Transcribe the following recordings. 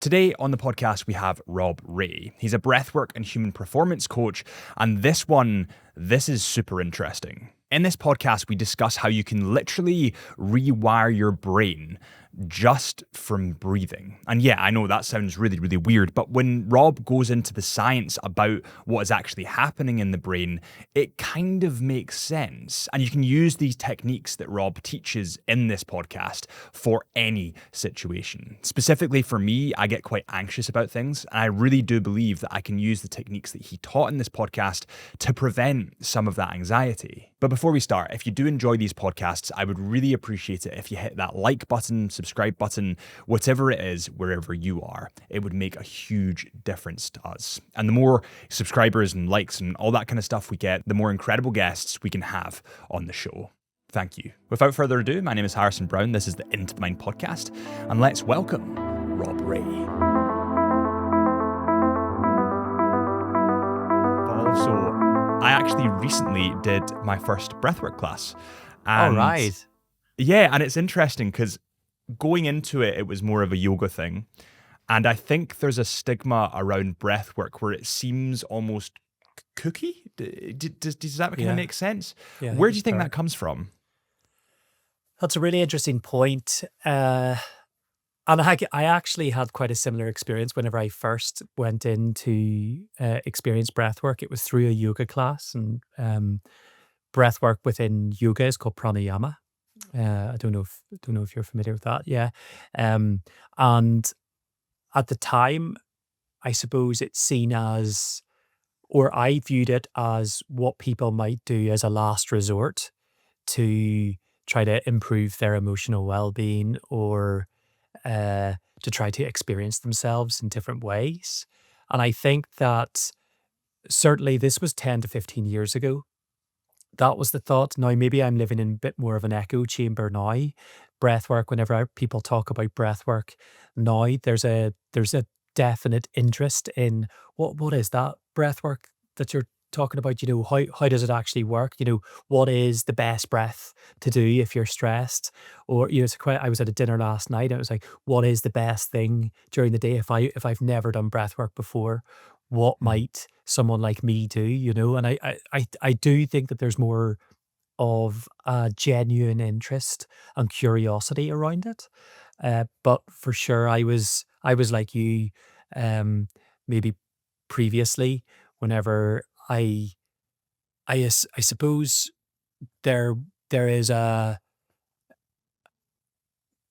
Today on the podcast, we have Rob Ray. He's a breathwork and human performance coach, and this is super interesting. In this podcast, we discuss how you can literally rewire your brain just from breathing. And yeah, I know that sounds really, really weird, but when Rob goes into the science about what is actually happening in the brain, it kind of makes sense. And you can use these techniques that Rob teaches in this podcast for any situation. Specifically for me, I get quite anxious about things, and I really do believe that I can use the techniques that he taught in this podcast to prevent some of that anxiety. But before we start, if you do enjoy these podcasts, I would really appreciate it if you hit that like button, subscribe button, whatever it is, wherever you are. It would make a huge difference to us. And the more subscribers and likes and all that kind of stuff we get, the more incredible guests we can have on the show. Thank you. Without further ado, my name is Harrison Brown. This is the Into the Mind podcast, and let's welcome Rob Ray. But also, I actually recently did my first breathwork class. And right. Yeah, and it's interesting because going into it, it was more of a yoga thing. And I think there's a stigma around breathwork where it seems almost kooky. Does that kind of make sense? Yeah, Where do you think that comes from? That's a really interesting point. And I actually had quite a similar experience whenever I first went into experience breathwork. It was through a yoga class, and breathwork within yoga is called pranayama. I don't know if you're familiar with that. Yeah, and at the time, I suppose it's seen as, or I viewed it as, what people might do as a last resort to try to improve their emotional well-being, or to try to experience themselves in different ways. And I think that certainly this was 10 to 15 years ago. That was the thought. Now, maybe I'm living in a bit more of an echo chamber now. Breathwork, whenever people talk about breathwork now, there's a definite interest in what is that breathwork that you're talking about? How does it actually work? What is the best breath to do if you're stressed? Or I was at a dinner last night, and it was like, what is the best thing during the day if I've never done breath work before? What might someone like me do? And I do think that there's more of a genuine interest and curiosity around it. But for sure, I was like you, maybe previously, whenever I suppose there is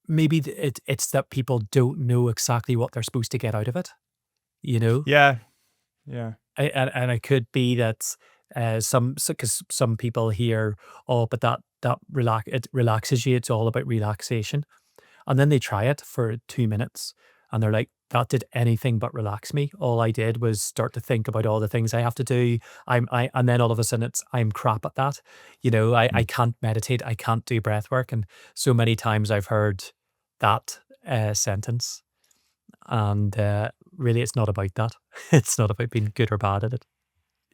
maybe it's that people don't know exactly what they're supposed to get out of it, Yeah. and it could be that because some people hear, oh, but it relaxes you, it's all about relaxation, and then they try it for 2 minutes and they're like, that did anything but relax me. All I did was start to think about all the things I have to do. And then all of a sudden I'm crap at that. I can't meditate. I can't do breath work. And so many times I've heard that sentence. And really, it's not about that. It's not about being good or bad at it.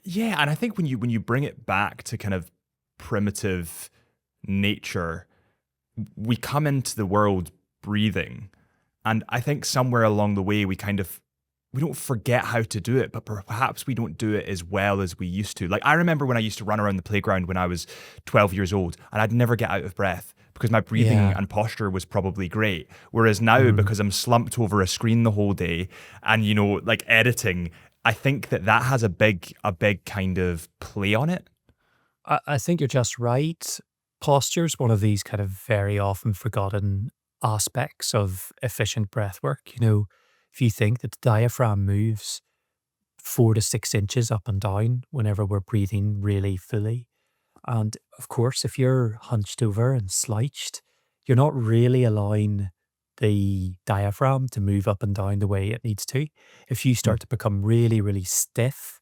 Yeah, and I think when you bring it back to kind of primitive nature, we come into the world breathing. And I think somewhere along the way, we don't forget how to do it, but perhaps we don't do it as well as we used to. Like, I remember when I used to run around the playground when I was 12 years old, and I'd never get out of breath because my breathing and posture was probably great. Whereas now, because I'm slumped over a screen the whole day and, like editing, I think that has a big kind of play on it. I think you're just right. Posture is one of these kind of very often forgotten aspects of efficient breath work. If you think that the diaphragm moves 4 to 6 inches up and down whenever we're breathing really fully. And of course, if you're hunched over and slouched, you're not really allowing the diaphragm to move up and down the way it needs to. If you start to become really, really stiff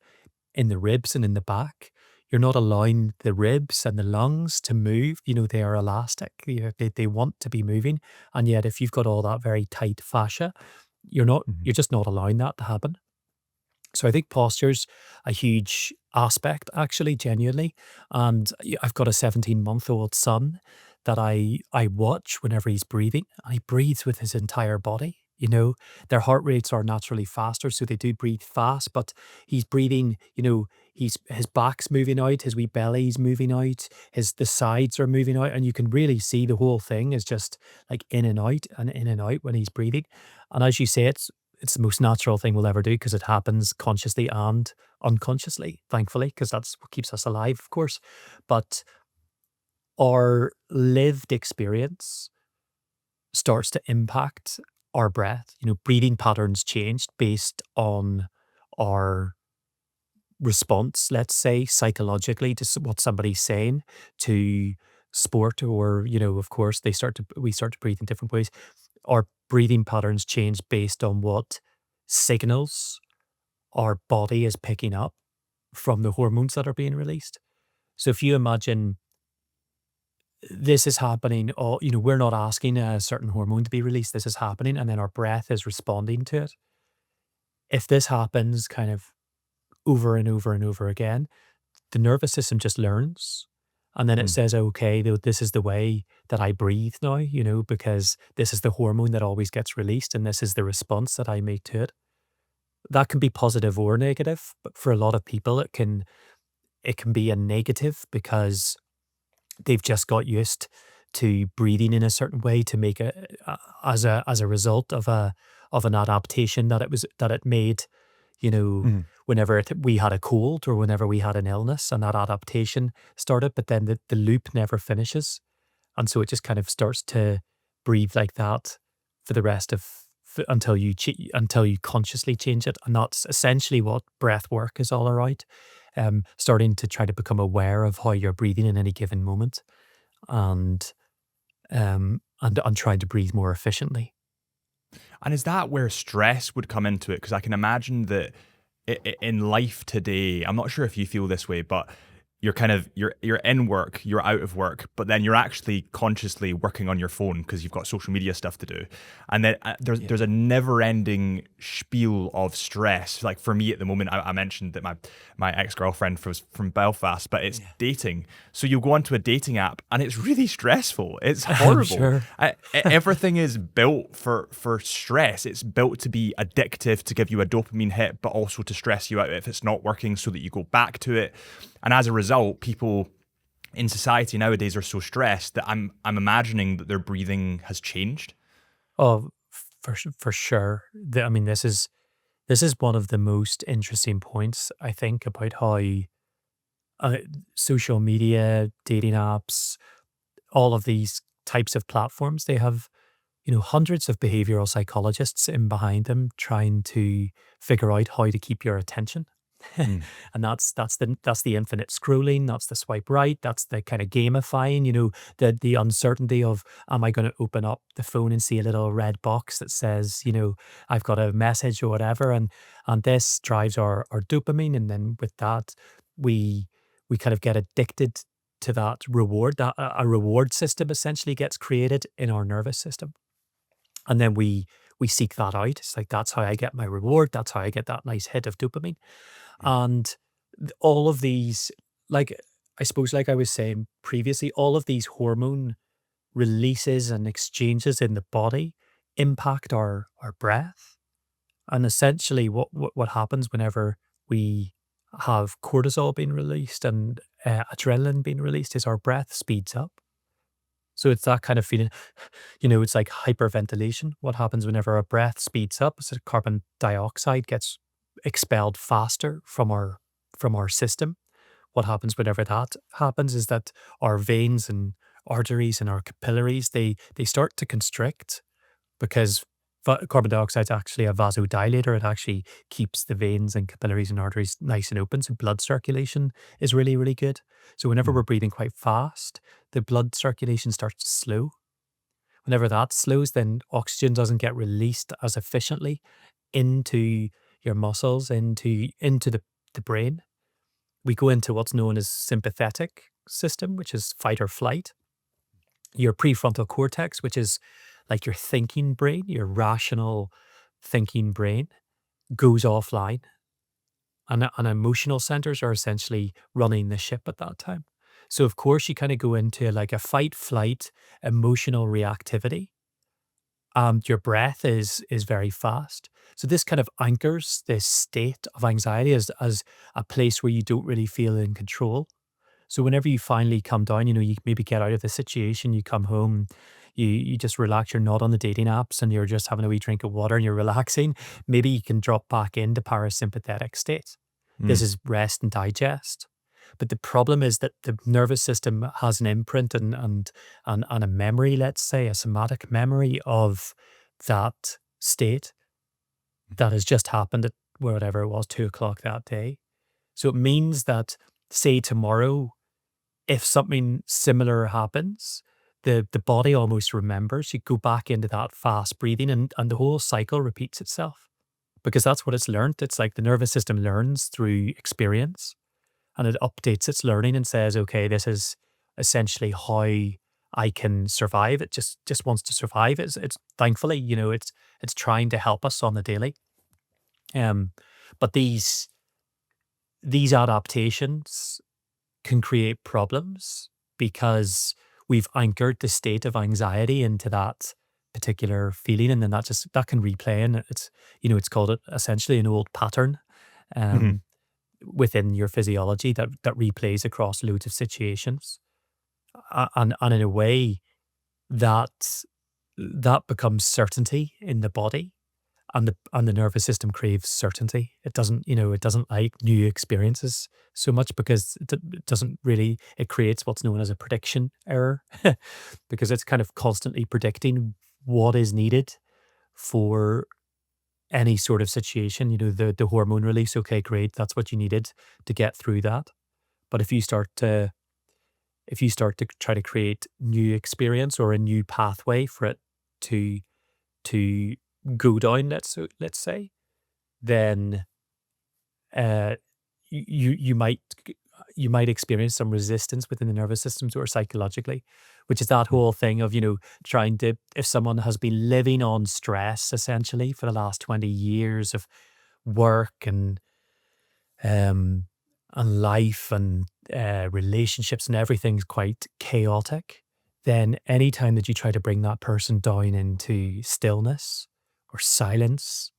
in the ribs and in the back, you're not allowing the ribs and the lungs to move. They are elastic. They want to be moving. And yet, if you've got all that very tight fascia, you're just not allowing that to happen. So I think posture's a huge aspect, actually, genuinely. And I've got a 17-month-old son that I watch whenever he's breathing. And he breathes with his entire body. you know. Their heart rates are naturally faster, so they do breathe fast, but he's breathing, his back's moving out, his wee belly's moving out, the sides are moving out, and you can really see the whole thing is just like in and out and in and out when he's breathing. And as you say, it's the most natural thing we'll ever do because it happens consciously and unconsciously, thankfully, because that's what keeps us alive, of course. But our lived experience starts to impact our breath. Breathing patterns changed based on our response, let's say, psychologically to what somebody's saying, to sport, or, of course, we start to breathe in different ways. Our breathing patterns change based on what signals our body is picking up from the hormones that are being released. So if you imagine this is happening, we're not asking a certain hormone to be released, this is happening, and then our breath is responding to it. If this happens kind of over and over and over again, the nervous system just learns. And then it Mm. says, okay, this is the way that I breathe now, because this is the hormone that always gets released and this is the response that I make to it. That can be positive or negative, but for a lot of people, it can be a negative because they've just got used to breathing in a certain way to make as a result of an adaptation that it made, Mm. whenever we had a cold or whenever we had an illness, and that adaptation started, but then the loop never finishes. And so it just kind of starts to breathe like that for the rest of until you consciously change it. And that's essentially what breath work is all about. Starting to try to become aware of how you're breathing in any given moment, and and trying to breathe more efficiently. And is that where stress would come into it? Because I can imagine that in life today, I'm not sure if you feel this way, but you're in work, you're out of work, but then you're actually consciously working on your phone because you've got social media stuff to do, and then there's a never-ending spiel of stress. Like for me at the moment, I mentioned that my ex-girlfriend was from Belfast, but it's dating. So you go onto a dating app and it's really stressful. It's I'm horrible. sure. Everything is built for stress. It's built to be addictive, to give you a dopamine hit, but also to stress you out if it's not working so that you go back to it. And as a result, people in society nowadays are so stressed that I'm imagining that their breathing has changed. Oh, for sure. I mean, this is one of the most interesting points, I think, about how uh, social media, dating apps, all of these types of platforms, they have, hundreds of behavioral psychologists in behind them trying to figure out how to keep your attention. Mm. And that's the infinite scrolling, that's the swipe right, that's the kind of gamifying, the uncertainty of, am I going to open up the phone and see a little red box that says, I've got a message or whatever, and this drives our dopamine, and then with that we kind of get addicted to that reward. That a reward system essentially gets created in our nervous system, and then we seek that out. It's like, that's how I get my reward, that's how I get that nice hit of dopamine. And all of these, like, I suppose, like I was saying previously, all of these hormone releases and exchanges in the body impact our breath. And essentially, what happens whenever we have cortisol being released and adrenaline being released is our breath speeds up. So it's that kind of feeling, it's like hyperventilation. What happens whenever our breath speeds up is that carbon dioxide gets expelled faster from our system. What happens whenever that happens is that our veins and arteries and our capillaries, they start to constrict, because carbon dioxide is actually a vasodilator. It actually keeps the veins and capillaries and arteries nice and open. So blood circulation is really, really good. So whenever we're Mm. breathing quite fast, the blood circulation starts to slow. Whenever that slows, then oxygen doesn't get released as efficiently into your muscles, into the brain. We go into what's known as sympathetic system, which is fight or flight. Your prefrontal cortex, which is like your thinking brain, your rational thinking brain, goes offline. And emotional centers are essentially running the ship at that time. So of course you kind of go into like a fight flight emotional reactivity. and your breath is very fast. So this kind of anchors this state of anxiety as a place where you don't really feel in control. So whenever you finally come down, you maybe get out of the situation, you come home, you just relax, you're not on the dating apps and you're just having a wee drink of water and you're relaxing, maybe you can drop back into parasympathetic state. This Mm. is rest and digest. But the problem is that the nervous system has an imprint and a memory, let's say, a somatic memory of that state that has just happened at whatever it was, 2 o'clock that day. So it means that, say, tomorrow, if something similar happens, the body almost remembers. You go back into that fast breathing and the whole cycle repeats itself because that's what it's learned. It's like the nervous system learns through experience and it updates its learning and says, okay, this is essentially how I can survive. It just wants to survive. It's thankfully, it's trying to help us on the daily. Um, but these adaptations can create problems because we've anchored the state of anxiety into that particular feeling, and then that can replay, and it's called essentially an old pattern Mhm. um, within your physiology that replays across loads of situations, and in a way that that becomes certainty in the body, and the nervous system craves certainty. It doesn't like new experiences so much because it doesn't really. It creates what's known as a prediction error because it's kind of constantly predicting what is needed for any sort of situation. The hormone release. Okay, great, that's what you needed to get through that. But if you start to try to create new experience or a new pathway for it to to go down, let's say, then uh, you might experience some resistance within the nervous system or psychologically, which is that whole thing of trying to, if someone has been living on stress essentially for the last 20 years of work um and life and relationships and everything's quite chaotic, then anytime that you try to bring that person down into stillness or silence,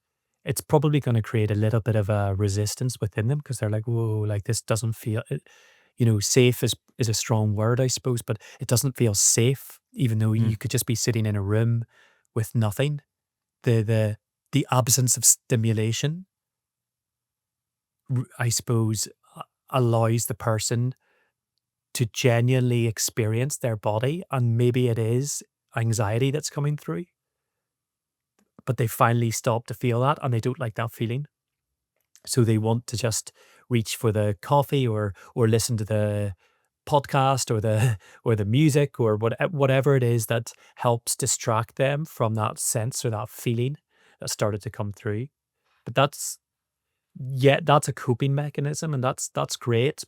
it's probably going to create a little bit of a resistance within them because they're like, whoa, like this doesn't feel, safe is a strong word, I suppose, but it doesn't feel safe, even though Mm. you could just be sitting in a room with nothing. The absence of stimulation, I suppose, allows the person to genuinely experience their body. And maybe it is anxiety that's coming through, but they finally stop to feel that and they don't like that feeling. So they want to just reach for the coffee or listen to the podcast or the or the music or whatever it is that helps distract them from that sense or that feeling that started to come through. But that's a coping mechanism and that's great.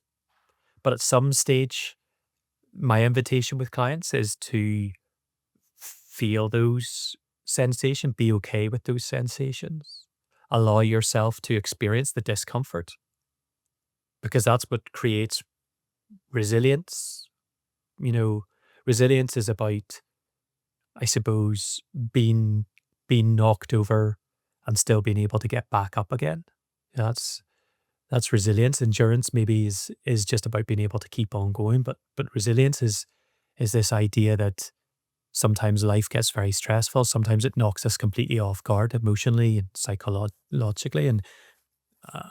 But at some stage, my invitation with clients is to feel those sensations, be okay with those sensations, allow yourself to experience the discomfort because that's what creates resilience. You know, resilience is about, I suppose, being knocked over and still being able to get back up again. That's that's resilience. Endurance maybe is just about being able to keep on going, but resilience is this idea that sometimes life gets very stressful. Sometimes it knocks us completely off guard emotionally and psychologically. And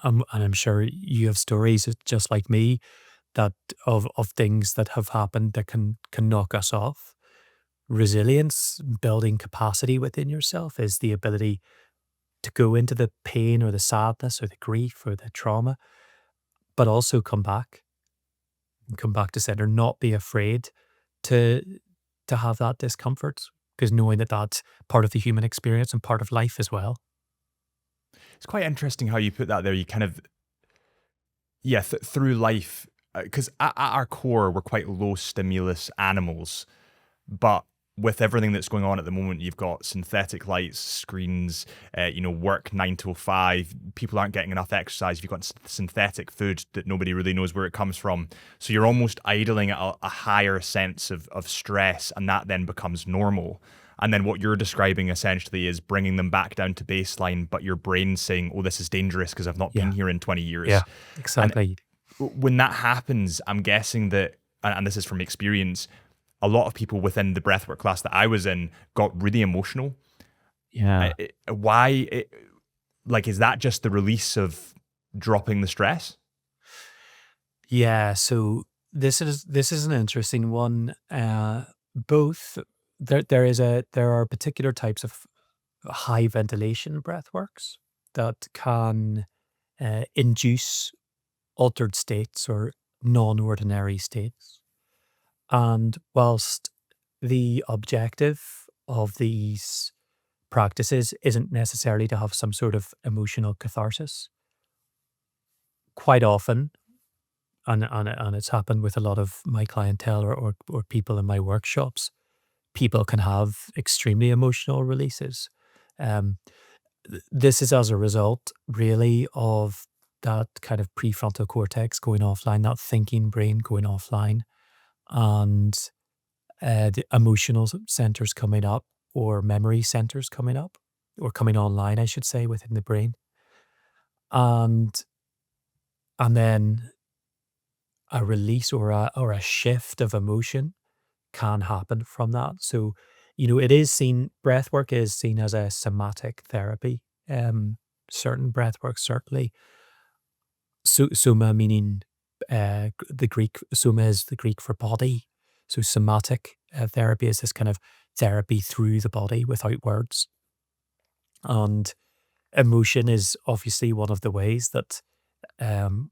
I'm sure you have stories just like me that of things that have happened that can knock us off. Resilience, building capacity within yourself, is the ability to go into the pain or the sadness or the grief or the trauma, but also come back to center, not be afraid to have that discomfort because knowing that that's part of the human experience and part of life as well. It's quite interesting how you put that there. You kind of, yeah, through life, because at our core, we're quite low stimulus animals. But with everything that's going on at the moment, you've got synthetic lights, screens, work 9 to 5. People aren't getting enough exercise. You've got synthetic food that nobody really knows where it comes from. So you're almost idling at a higher sense of stress, and that then becomes normal. And then what you're describing essentially is bringing them back down to baseline, but your brain's saying, oh, this is dangerous because I've not been Yeah. here in 20 Yeah. years. And Exactly. when that happens, I'm guessing that, and this is from experience, a lot of people within the breathwork class that I was in got really emotional. Yeah. Like, is that just the release of dropping the stress? Yeah. So this is an interesting one. Both there are particular types of high ventilation breathworks that can induce altered states or non-ordinary states. And whilst the objective of these practices isn't necessarily to have some sort of emotional catharsis, quite often, and it's happened with a lot of my clientele or people in my workshops, people can have extremely emotional releases. Um, this is as a result, really, of that kind of prefrontal cortex going offline, that thinking brain going offline, and the emotional centers coming up, or memory centers coming up, or coming online, I should say, within the brain. And then a release or a shift of emotion can happen from that. So, it is seen, breath work is seen as a somatic therapy. Certain breath work, certainly. Soma meaning the Greek, soma is the Greek for body. So somatic therapy is this kind of therapy through the body without words. And emotion is obviously one of the ways that um,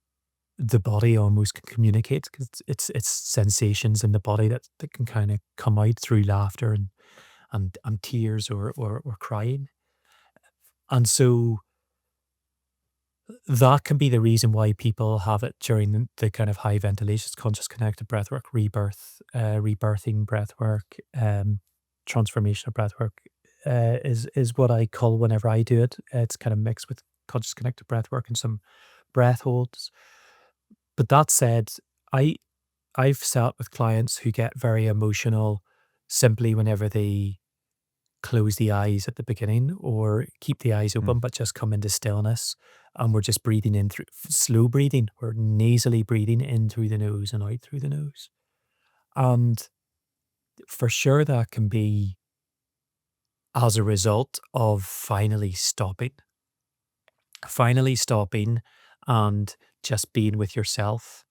the body almost can communicate, because it's sensations in the body that can kind of come out through laughter and tears or crying. And so that can be the reason why people have it during the kind of high ventilations, conscious connected breathwork, rebirthing breathwork, transformational breathwork is what I call whenever I do it. It's kind of mixed with conscious connected breathwork and some breath holds. But that said, I I've sat with clients who get very emotional simply whenever they close the eyes at the beginning or keep the eyes Mm. open, but just come into stillness. And we're just breathing in through slow breathing. We're nasally breathing in through the nose and out through the nose. And for sure, that can be as a result of finally stopping and just being with yourself,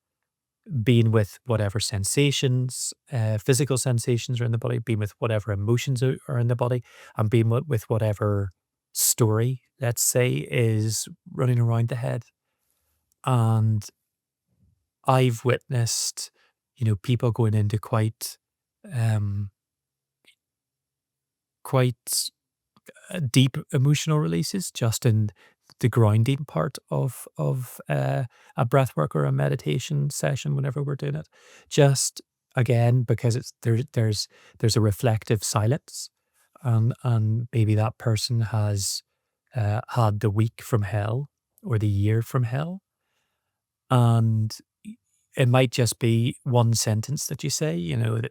being with whatever sensations, physical sensations are in the body, being with whatever emotions are in the body, and being with whatever story, let's say, is running around the head. And I've witnessed, people going into um, quite deep emotional releases just in the grounding part of a breath work or a meditation session whenever we're doing it. Just again because there's a reflective silence, and maybe that person has had the week from hell or the year from hell, and it might just be one sentence that you say, that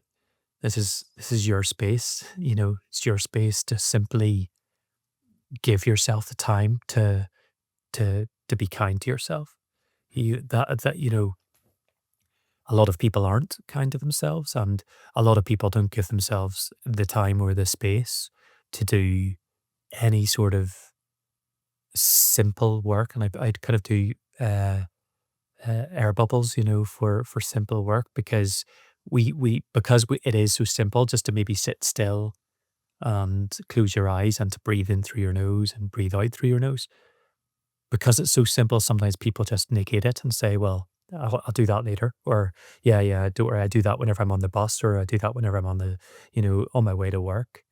this is your space. It's your space to simply give yourself the time to be kind to yourself. A lot of people aren't kind to themselves, and a lot of people don't give themselves the time or the space to do any sort of simple work. And I'd kind of do air bubbles, for simple work, because it is so simple just to maybe sit still and close your eyes and to breathe in through your nose and breathe out through your nose. Because it's so simple, sometimes people just negate it and say, well, I'll do that later. Or, yeah, don't worry, I do that whenever I'm on the bus, or I do that whenever I'm on my way to work.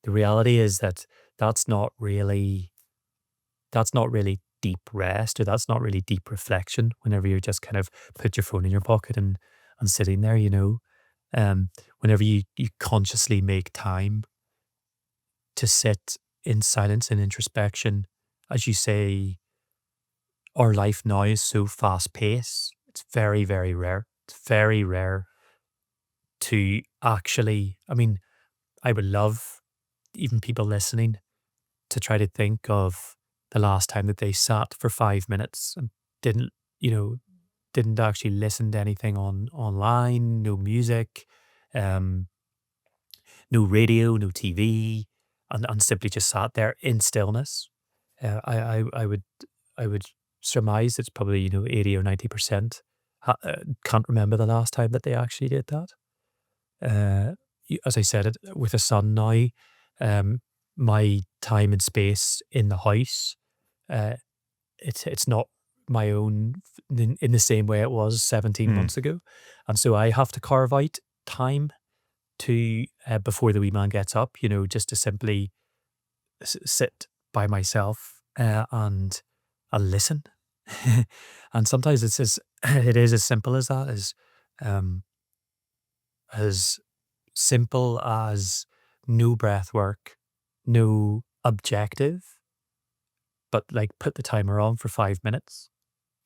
The reality is that that's not really, that's not really deep rest, or that's not really deep reflection whenever you just kind of put your phone in your pocket and sitting there, whenever you consciously make time to sit in silence and introspection, as you say, our life now is so fast paced. It's very, very rare. It's very rare to actually, I mean, I would love even people listening to try to think of the last time that they sat for 5 minutes and didn't, you know, didn't actually listen to anything online, no music, um, no radio, no TV, and simply just sat there in stillness. I would surmise it's probably 80 or 90% can't remember the last time that they actually did that. As I said, with a son now, um, my time and space in the house, uh, it's not my own in the same way it was 17 Hmm. months ago, and so I have to carve out time to before the wee man gets up, just to simply sit by myself and listen. And sometimes it is as simple as that, um, as simple as no breath work, no objective, but like put the timer on for 5 minutes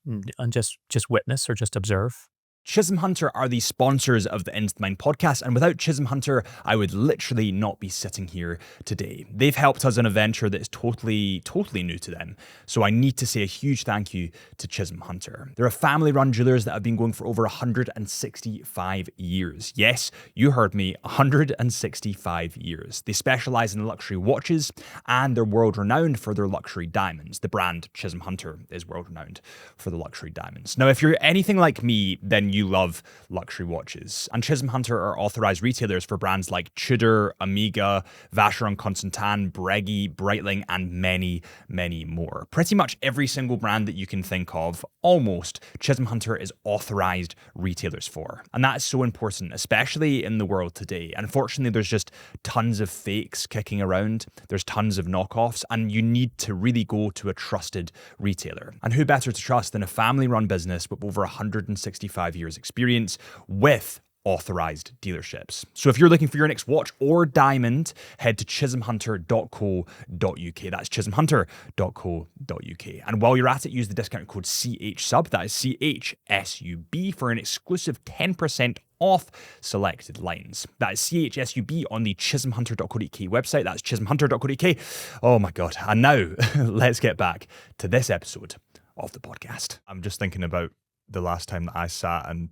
and just witness or just observe. Chisholm Hunter are the sponsors of the Instamind podcast, and without Chisholm Hunter, I would literally not be sitting here today. They've helped us in a venture that is totally new to them, so I need to say a huge thank you to Chisholm Hunter. They're a family-run jewelers that have been going for over 165 years. Yes, you heard me, 165 years. They specialize in luxury watches, and they're world-renowned for their luxury diamonds. The brand Chisholm Hunter is world-renowned for the luxury diamonds. Now, if you're anything like me, then you love luxury watches. And Chisholm Hunter are authorized retailers for brands like Tudor, Omega, Vacheron Constantin, Breguet, Breitling, and many, many more. Pretty much every single brand that you can think of, almost, Chisholm Hunter is authorized retailers for. And that is so important, especially in the world today. Unfortunately, there's just tons of fakes kicking around. There's tons of knockoffs, and you need to really go to a trusted retailer. And who better to trust than a family-run business with over 165 years experience with authorized dealerships. So if you're looking for your next watch or diamond, head to chisholmhunter.co.uk. That's chisholmhunter.co.uk. And while you're at it, use the discount code CHSUB, that is CHSUB, for an exclusive 10% off selected lines. That is CHSUB on the chisholmhunter.co.uk website. That's chisholmhunter.co.uk. Oh my God. And now let's get back to this episode of the podcast. I'm just thinking about the last time that I sat and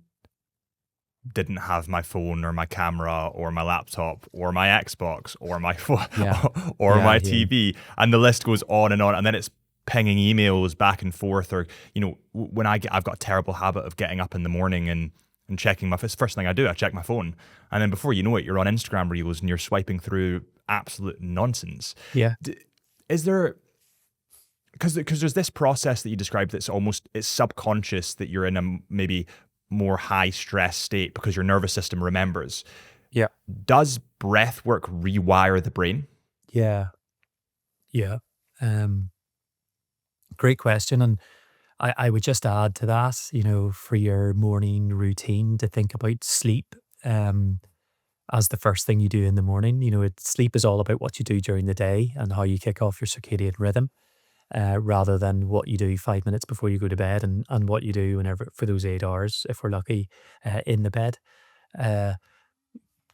didn't have my phone or my camera or my laptop or my Xbox or my Yeah. or Yeah, my I hear you. TV, and the list goes on, and then it's pinging emails back and forth, or when I've got a terrible habit of getting up in the morning and checking my first thing I do, I check my phone, and then before you know it, you're on Instagram Reels and you're swiping through absolute nonsense. Yeah. Is there, because there's this process that you described that's it's subconscious, that you're in a maybe more high stress state because your nervous system remembers. Yeah. Does breath work rewire the brain? Yeah. Yeah. Great question. And I would just add to that, for your morning routine, to think about sleep as the first thing you do in the morning. Sleep is all about what you do during the day and how you kick off your circadian rhythm, rather than what you do 5 minutes before you go to bed, and what you do whenever for those 8 hours, if we're lucky, in the bed. Uh,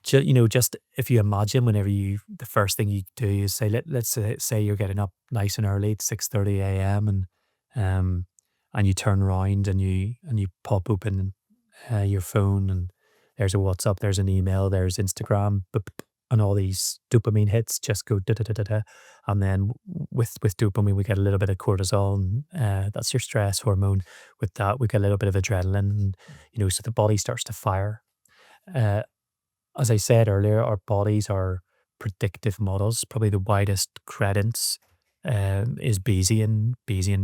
just if you imagine whenever the first thing you do is let's say you're getting up nice and early at 6:30 a.m. and you turn around and you pop open your phone, and there's a WhatsApp, there's an email, there's Instagram, and all these dopamine hits just go da da da da da, and then with dopamine we get a little bit of cortisol, and that's your stress hormone. With that we get a little bit of adrenaline, and so the body starts to fire. Uh, as I said earlier, our bodies are predictive models. Probably the widest credence is Bayesian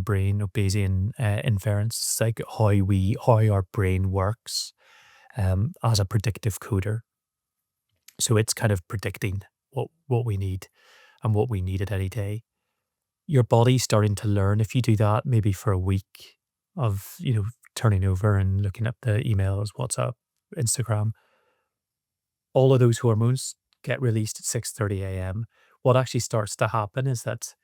brain, or Bayesian inference. It's like how our brain works as a predictive coder. So it's kind of predicting what we need and what we need at any day. Your body's starting to learn if you do that maybe for a week of turning over and looking at the emails, WhatsApp, Instagram. All of those hormones get released at 6:30 a.m. What actually starts to happen is that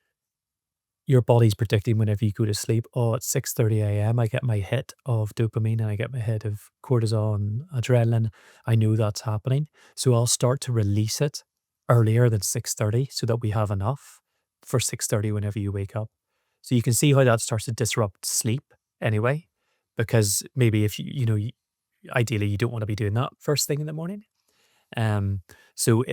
your body's predicting whenever you go to sleep, oh, at 6:30 a.m. I get my hit of dopamine and I get my hit of cortisol and adrenaline. I know that's happening. So I'll start to release it earlier than 6:30 so that we have enough for 6:30 whenever you wake up. So you can see how that starts to disrupt sleep anyway, because maybe if ideally you don't want to be doing that first thing in the morning. Um, so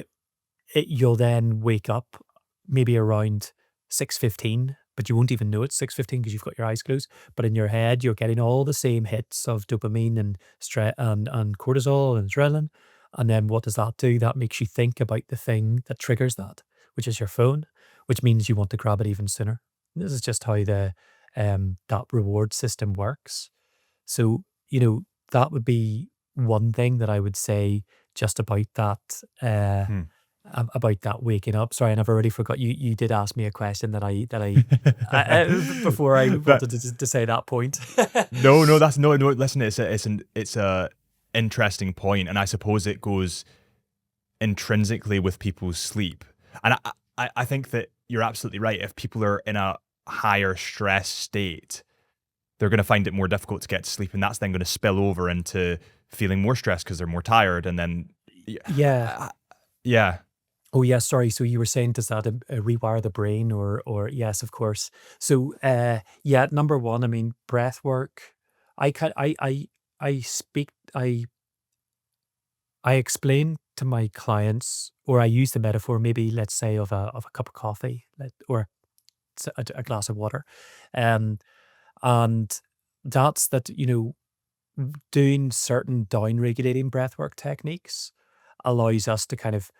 you'll then wake up maybe around 6:15, but you won't even know it's 6:15 because you've got your eyes closed. But in your head, you're getting all the same hits of dopamine and stress and cortisol and adrenaline. And then what does that do? That makes you think about the thing that triggers that, which is your phone, which means you want to grab it even sooner. This is just how the that reward system works. So, that would be one thing that I would say just about that. Hmm. About that waking up. Sorry, and I've already forgot. You did ask me a question before I But wanted to say that point. no, that's no. Listen, it's a interesting point, and I suppose it goes intrinsically with people's sleep. And I think that you're absolutely right. If people are in a higher stress state, they're going to find it more difficult to get to sleep, and that's then going to spill over into feeling more stressed because they're more tired, and then Yeah. yeah. Oh, yeah. Sorry. So you were saying, does that rewire the brain, or yes, of course. So, yeah. Number one, I mean, breath work. I can I speak. I explain to my clients, or I use the metaphor, maybe let's say of a cup of coffee, or a glass of water, um, and that's that. Doing certain down regulating breathwork techniques allows us to kind of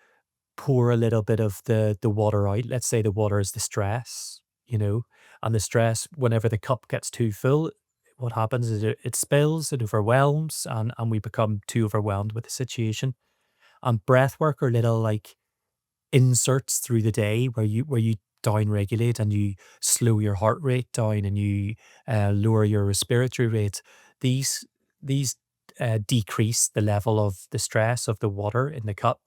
pour a little bit of the water out. Let's say the water is the stress, and the stress, whenever the cup gets too full, what happens is it spills, it overwhelms, and we become too overwhelmed with the situation. And breath work are little like inserts through the day where you down regulate and you slow your heart rate down and you lower your respiratory rate. These decrease the level of the stress of the water in the cup.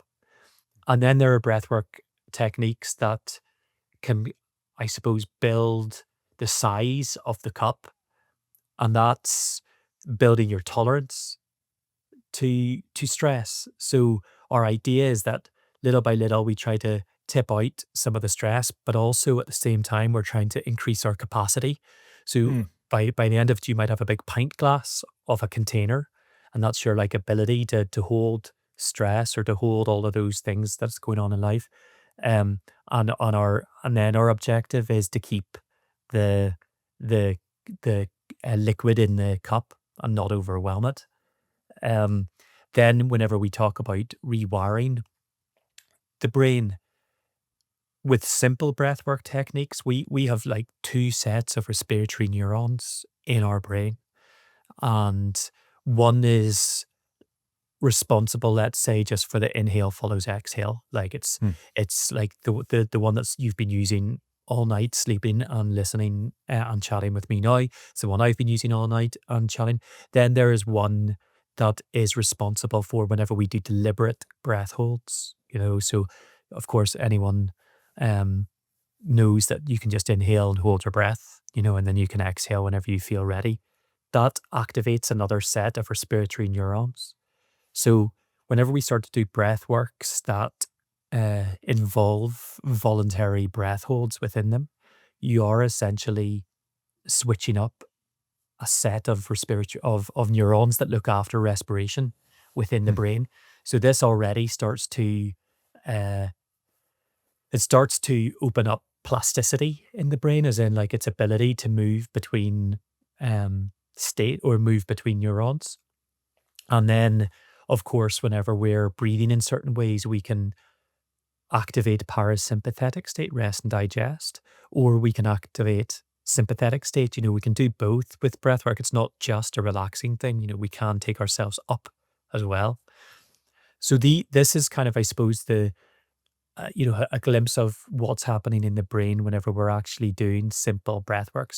And then there are breathwork techniques that can, I suppose, build the size of the cup, and that's building your tolerance to stress. So our idea is that little by little we try to tip out some of the stress, but also at the same time we're trying to increase our capacity. So Hmm. by the end of it, you might have a big pint glass of a container, and that's your like ability to hold stress or to hold all of those things that's going on in life. Um, and then our objective is to keep the the the liquid in the cup and not overwhelm it. Um, then, whenever we talk about rewiring the brain with simple breathwork techniques, we have like two sets of respiratory neurons in our brain, and one is responsible, let's say, just for the inhale follows exhale. Like Hmm. it's like the one that's you've been using all night, sleeping and listening and chatting with me now. It's the one I've been using all night and chatting. Then there is one that is responsible for whenever we do deliberate breath holds. So of course anyone um, knows that you can just inhale and hold your breath. And then you can exhale whenever you feel ready. That activates another set of respiratory neurons. So whenever we start to do breath works that involve voluntary breath holds within them, you are essentially switching up a set of respiratory of neurons that look after respiration within the Hmm. brain. So this already uh, starts to open up plasticity in the brain, as in like its ability to move between state or move between neurons. And then, of course, whenever we're breathing in certain ways, we can activate parasympathetic state, rest and digest, or we can activate sympathetic state. We can do both with breath work. It's not just a relaxing thing. We can take ourselves up as well. So this is kind of, I suppose, the a glimpse of what's happening in the brain whenever we're actually doing simple breathwork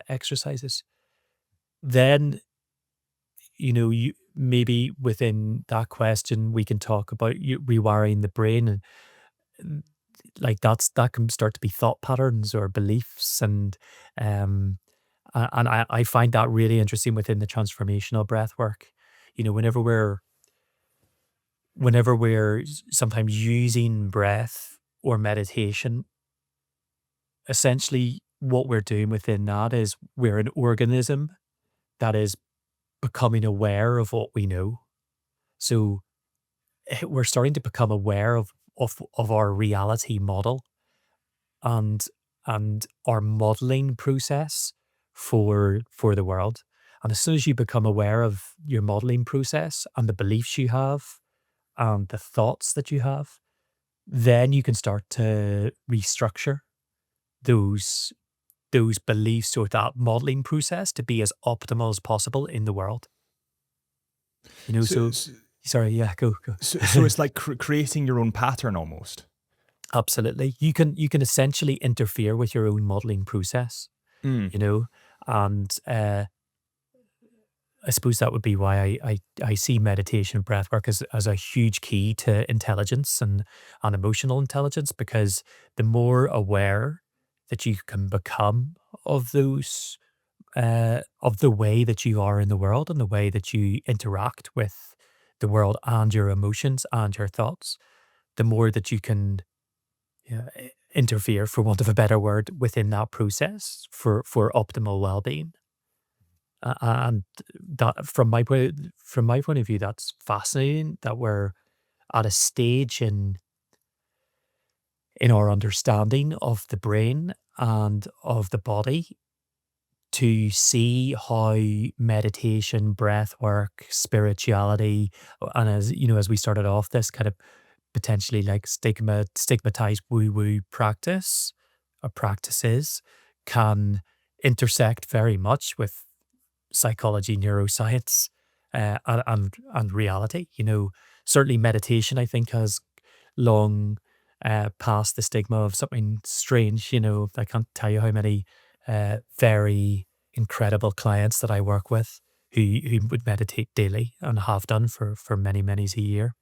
exercises. Then you maybe within that question we can talk about you rewiring the brain, and mm, like that can start to be thought patterns or beliefs, and I find that really interesting within the transformational breath work. Whenever we're whenever we're sometimes using breath or meditation, essentially what we're doing within that is we're an organism that is becoming aware of what we know. So we're starting to become aware of our reality model and our modeling process for the world. And as soon as you become aware of your modeling process and the beliefs you have and the thoughts that you have, then you can start to restructure those those beliefs or that modeling process to be as optimal as possible in the world. So, So so, sorry, yeah, go. so it's like creating your own pattern almost. Absolutely. You can essentially interfere with your own modeling process, Mm. you know, and I suppose that would be why I see meditation and breath work as a huge key to intelligence and emotional intelligence, because the more aware that you can become of those of the way that you are in the world and the way that you interact with the world and your emotions and your thoughts, the more that you can, yeah, interfere, for want of a better word, within that process for optimal well-being. And that, from my point of view, that's fascinating. That we're at a stage in our understanding of the brain and of the body to see how meditation, breath work, spirituality, and as we started off, this kind of potentially like stigmatized woo woo practice or practices can intersect very much with psychology, neuroscience, and reality. Certainly meditation, I think, has long past the stigma of something strange. I can't tell you how many very incredible clients that I work with who would meditate daily and have done for many many's a year.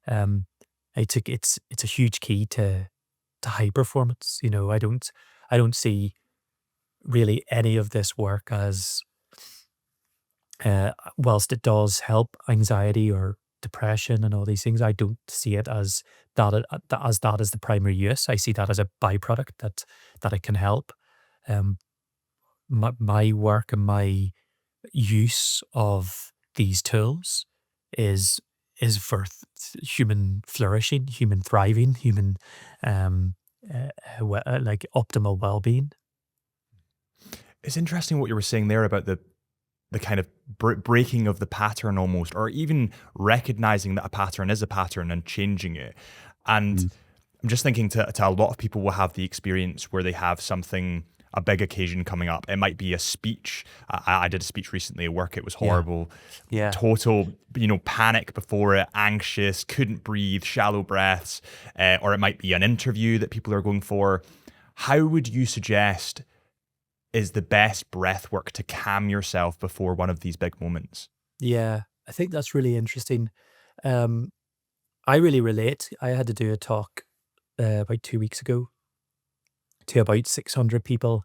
Um, it's a huge key to high performance. I don't see really any of this work as, whilst it does help anxiety or depression and all these things, I don't see it as that as the primary use. I see that as a byproduct that it can help. Um, my work and my use of these tools is for human flourishing, human thriving, human um, like optimal well-being. It's interesting what you were saying there about the kind of breaking of the pattern almost, or even recognizing that a pattern is a pattern and changing it. And Mm. I'm just thinking to a lot of people will have the experience where they have something, a big occasion coming up. It might be a speech. I did a speech recently at work. It was Yeah, horrible. yeah. Total, panic before it, anxious, couldn't breathe, shallow breaths. Or it might be an interview that people are going for. How would you suggest is the best breath work to calm yourself before one of these big moments? Yeah, I think that's really interesting. Um, I really relate. I had to do a talk about 2 weeks ago to about 600 people,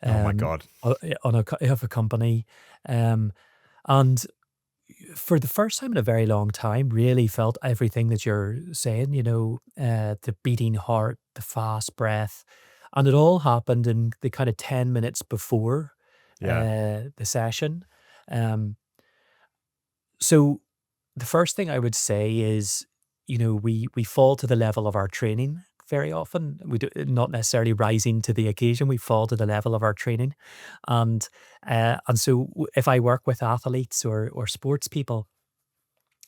Oh my um, God. on of a company, um, and for the first time in a very long time, really felt everything that you're saying. The beating heart, the fast breath, and it all happened in the kind of 10 minutes before Yeah. the session. Um, so the first thing I would say is, we fall to the level of our training very often. We do not necessarily rising to the occasion. We fall to the level of our training, and so if I work with athletes or sports people,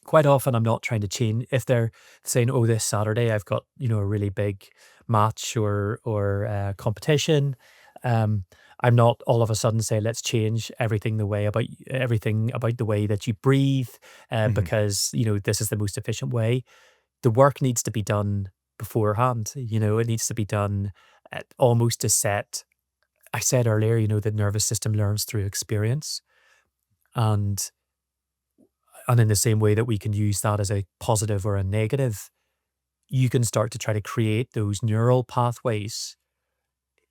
quite often I'm not trying to change. If they're saying, "Oh, this Saturday I've got a really big match or competition," um, I'm not all of a sudden say, "Let's change everything about the way that you breathe," Mhm. because this is the most efficient way. The work needs to be done beforehand. It needs to be done almost to set. I said earlier, the nervous system learns through experience, and in the same way that we can use that as a positive or a negative, you can start to try to create those neural pathways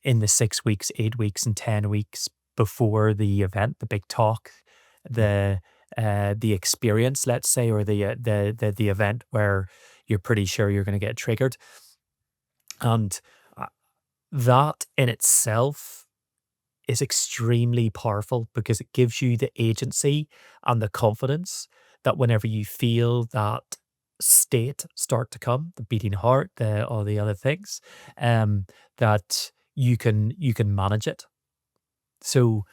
in the 6 weeks, 8 weeks, and 10 weeks before the event, the big talk, Mm. the the experience, let's say, or the event where you're pretty sure you're going to get triggered. And uh, that in itself is extremely powerful because it gives you the agency and the confidence that whenever you feel that state start to come, the beating heart, all the other things, um, that you can manage it. So,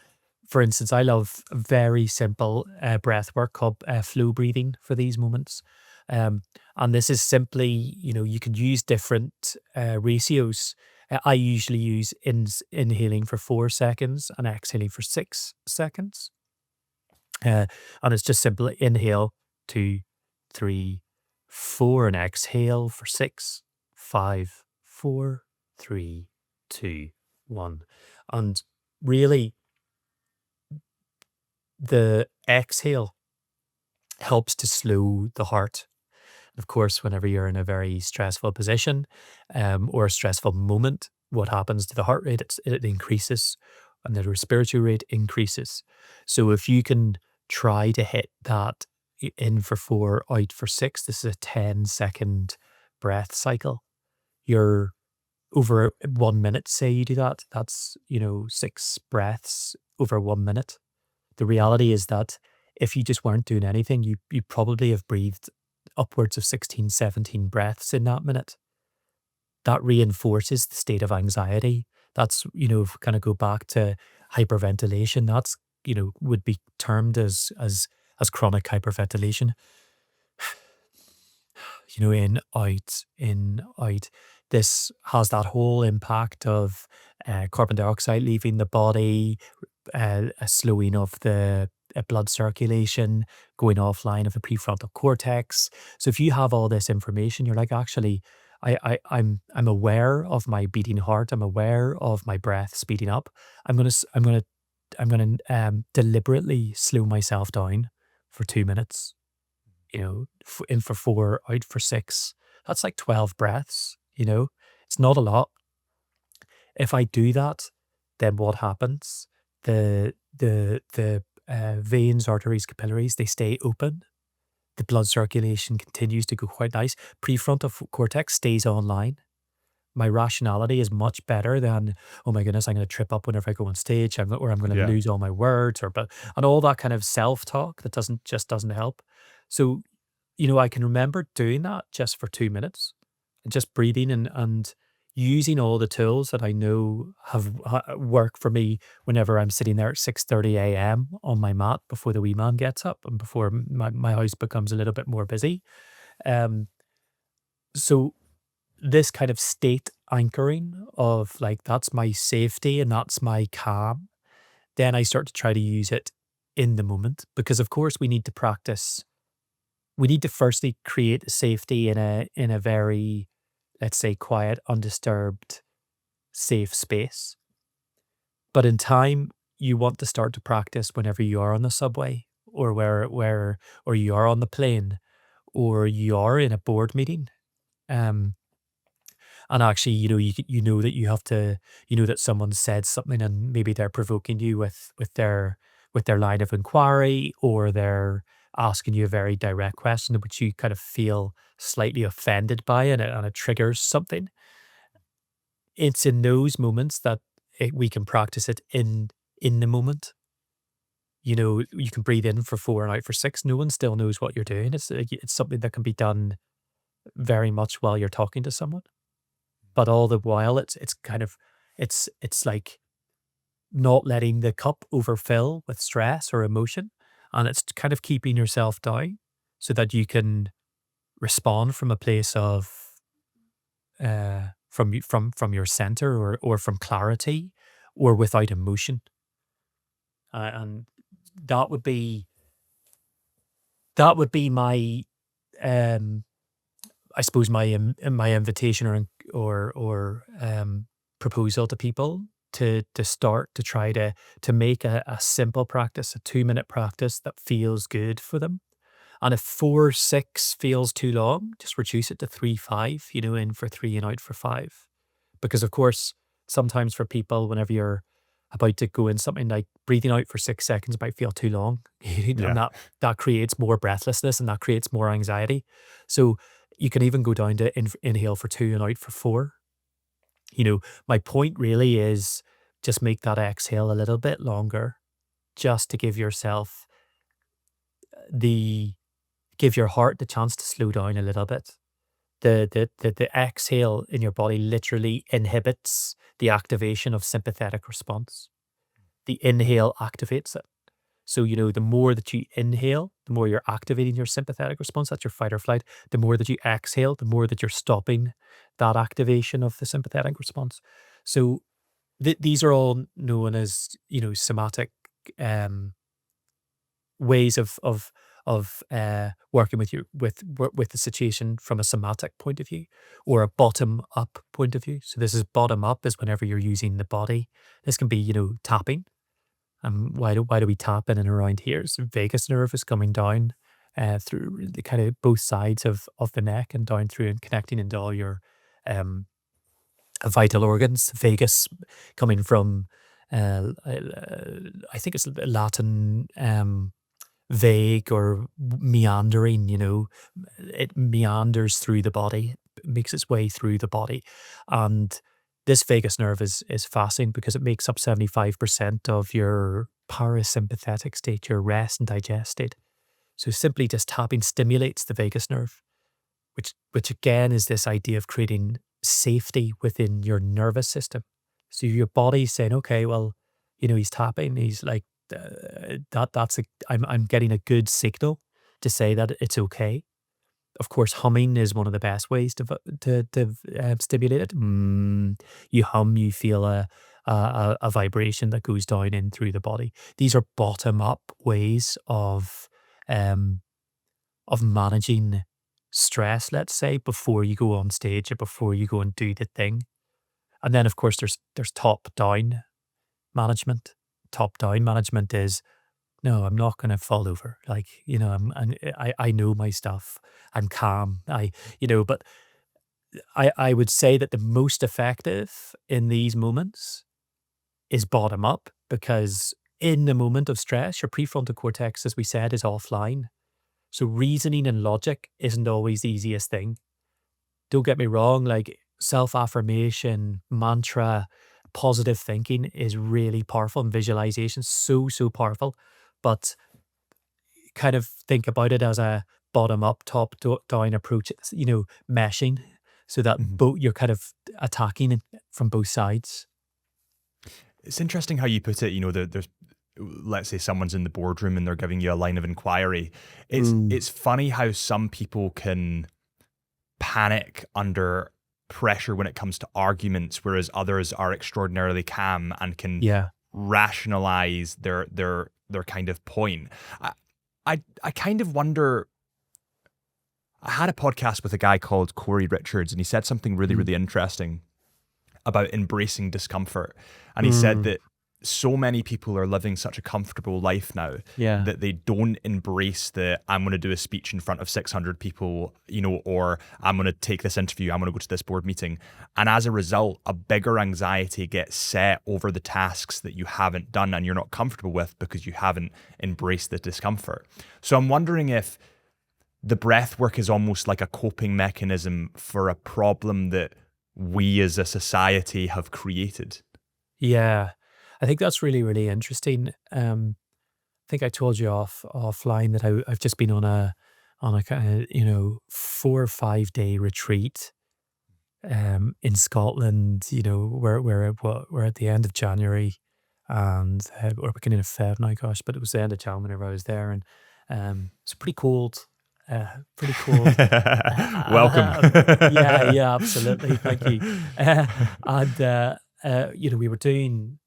for instance, I love a very simple breath work called flow breathing for these moments. Um, and this is simply, you can use different ratios. I usually use inhaling for 4 seconds and exhaling for 6 seconds. And it's just simple inhale, 2, 3, 4, and exhale for 6, 5, 4, 3, 2, 1. And really, the exhale helps to slow the heart. Of course, whenever you're in a very stressful position or a stressful moment, what happens to the heart rate? It increases and the respiratory rate increases. So if you can try to hit that in for 4, out for 6, this is a 10-second breath cycle. You're over 1 minute, say you do that, that's, 6 breaths over 1 minute. The reality is that if you just weren't doing anything, you probably have breathed upwards of 16, 17 breaths in that minute. That reinforces the state of anxiety. That's, if we kind of go back to hyperventilation, that's, would be termed as chronic hyperventilation. In, out. This has that whole impact of carbon dioxide leaving the body, a slowing of the blood circulation, going offline of the prefrontal cortex. So if you have all this information, you're like, actually, I'm aware of my beating heart. I'm aware of my breath speeding up. I'm gonna deliberately slow myself down for 2 minutes. In for 4, out for 6. That's like 12 breaths. It's not a lot. If I do that, then what happens? The veins, arteries, capillaries, they stay open. The blood circulation continues to go quite nice. Prefrontal cortex stays online. My rationality is much better than, oh my goodness, I'm going to trip up whenever I go on stage, or I'm going to Yeah. lose all my words, and all that kind of self talk that doesn't help. So, I can remember doing that just for 2 minutes, and just breathing and using all the tools that I know work for me whenever I'm sitting there at 6:30 a.m. on my mat before the wee man gets up and before my house becomes a little bit more busy. Um, so this kind of state anchoring of like, that's my safety and that's my calm, then I start to try to use it in the moment because of course we need to firstly create safety in a very, let's say, quiet, undisturbed, safe space. But in time, you want to start to practice whenever you are on the subway or or you are on the plane or you are in a board meeting. Um, and actually, you know that you have to, that someone said something and maybe they're provoking you with their line of inquiry, or they're asking you a very direct question which you kind of feel slightly offended by, and it triggers something. It's in those moments that we can practice it in the moment. You can breathe in for 4 and out for 6. No one still knows what you're doing. It's something that can be done very much while you're talking to someone. But all the while, it's kind of it's like not letting the cup overfill with stress or emotion, and it's kind of keeping yourself down so that you can respond from a place of from your center, or from clarity, or without emotion. And that would be my um I suppose my invitation, or proposal to people to start to try to make a simple practice, a 2-minute practice that feels good for them. And if 4, 6 feels too long, just reduce it to 3, 5, in for 3 and out for 5. Because of course, sometimes for people, whenever you're about to go in something like breathing out for 6 seconds might feel too long. And Yeah. that creates more breathlessness and that creates more anxiety. So you can even go down to inhale for 2 and out for 4. My point really is just make that exhale a little bit longer, just to the give your heart the chance to slow down a little bit. The exhale in your body literally inhibits the activation of sympathetic response. The inhale activates it. So, the more that you inhale, the more you're activating your sympathetic response. That's your fight or flight. The more that you exhale, the more that you're stopping that activation of the sympathetic response. So, these are all known as, somatic um, ways of working with with the situation from a somatic point of view or a bottom up point of view. So this is bottom up is whenever you're using the body. This can be tapping. Why do we tap in and around here? So vagus nerve is coming down through the kind of both sides of the neck and down through and connecting into all your um, vital organs. Vagus coming from I think it's Latin. Vague or meandering, it meanders through the body, makes its way through the body. And this vagus nerve is fascinating because it makes up 75% of your parasympathetic state, your rest and digest state. So simply just tapping stimulates the vagus nerve, which again is this idea of creating safety within your nervous system. So your body's saying, okay, well, he's tapping. He's like, I'm getting a good signal to say that it's okay. Of course, humming is one of the best ways to stimulate it. You hum, you feel a vibration that goes down in through the body. These are bottom up ways um, of managing stress, let's say, before you go on stage or before you go and do the thing. And then, of course, there's top down management. Top down management is no, I'm not going to fall over. Like, I know my stuff. I'm calm. But I would say that the most effective in these moments is bottom up because in the moment of stress, your prefrontal cortex, as we said, is offline. So reasoning and logic isn't always the easiest thing. Don't get me wrong, like self affirmation, mantra, positive thinking is really powerful and visualization so powerful. But kind of think about it as a bottom up, down approach, meshing so that Mhm. you're kind of attacking it from both sides. It's interesting how you put it. There's, let's say someone's in the boardroom and they're giving you a line of inquiry. It's Mm. it's funny how some people can panic under pressure when it comes to arguments, whereas others are extraordinarily calm and can Yeah. rationalize their kind of point. I I kind of wonder. I had a podcast with a guy called Corey Richards, and he said something really, Mm. really interesting about embracing discomfort. And he said Mm. that so many people are living such a comfortable life now Yeah. that they don't embrace the I'm going to do a speech in front of 600 people, or I'm going to take this interview, I'm going to go to this board meeting. And as a result, a bigger anxiety gets set over the tasks that you haven't done and you're not comfortable with because you haven't embraced the discomfort. So I'm wondering if the breath work is almost like a coping mechanism for a problem that we as a society have created. Yeah. I think that's really, really interesting. I think I told you offline that I've just been on a kind of 4 or 5 day retreat in Scotland. We're at the end of January and or beginning of Feb now. Gosh, but it was the end of Jan whenever I was there, and it's pretty cold. Pretty cold. Welcome. Yeah, yeah, absolutely. Thank you. And we were doing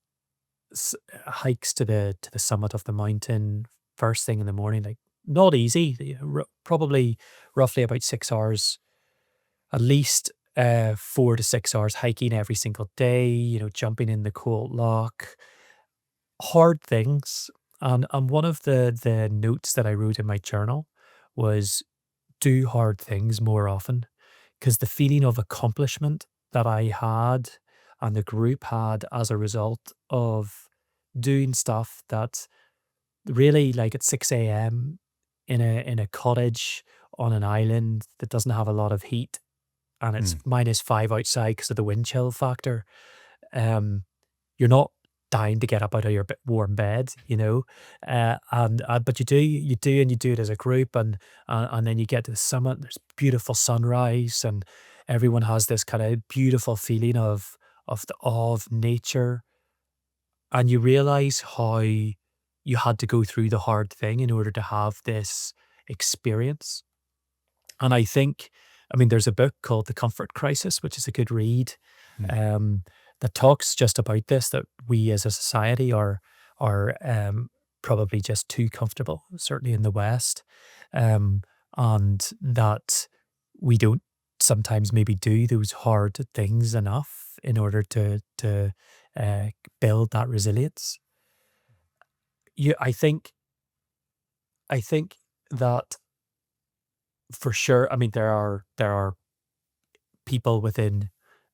hikes to the summit of the mountain first thing in the morning. Like not easy. Probably roughly about 6 hours, at least 4 to 6 hours hiking every single day. Jumping in the cold lock, hard things. And one of the notes that I wrote in my journal was do hard things more often because the feeling of accomplishment that I had and the group had as a result of doing stuff that really, like at 6 a.m. In a cottage on an island that doesn't have a lot of heat, and it's Mm. -5 outside because of the wind chill factor. Um, you're not dying to get up out of your warm bed, and but you do it as a group, and then you get to the summit. And there's beautiful sunrise, and everyone has this kind of beautiful feeling of the awe of nature, and you realize how you had to go through the hard thing in order to have this experience. And I mean, there's a book called The Comfort Crisis, which is a good read, Mm. um, that talks just about this, that we as a society are probably just too comfortable, certainly in the West, um, and that we don't sometimes maybe do those hard things enough in order to uh, build that resilience. You, I think that for sure. I mean, there are people within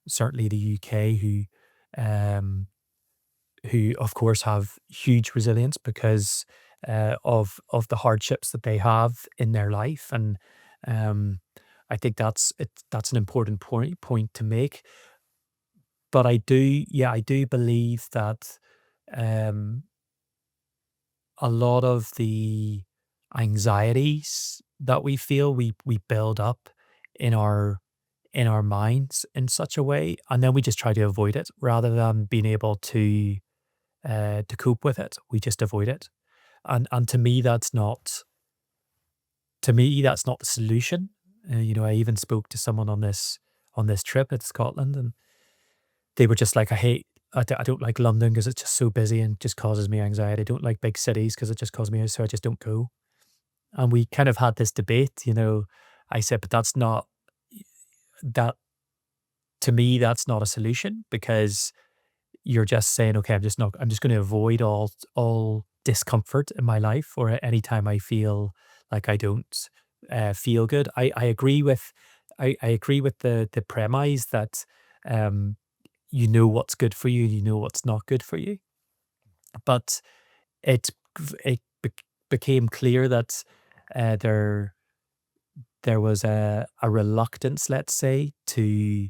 certainly the UK um, who of course have huge resilience because of the hardships that they have in their life, and um, I think that's an important point to make. But I do believe that um, a lot of the anxieties that we feel, we build up in our minds in such a way, and then we just try to avoid it rather than being able to cope with it. We just avoid it, and to me that's not the solution. I even spoke to someone on this trip at Scotland, and they were just like, I don't like London because it's just so busy and just causes me anxiety. I don't like big cities because it just causes me, so I just don't go. And we kind of had this debate. I said, but that's not that to me. That's not a solution because you're just saying, okay, I'm just going to avoid all discomfort in my life, or at any time I feel like I don't feel good. I agree with, I agree with the premise that um, you know what's good for you, you know what's not good for you. But it it became clear that uh, there there was a reluctance, let's say, to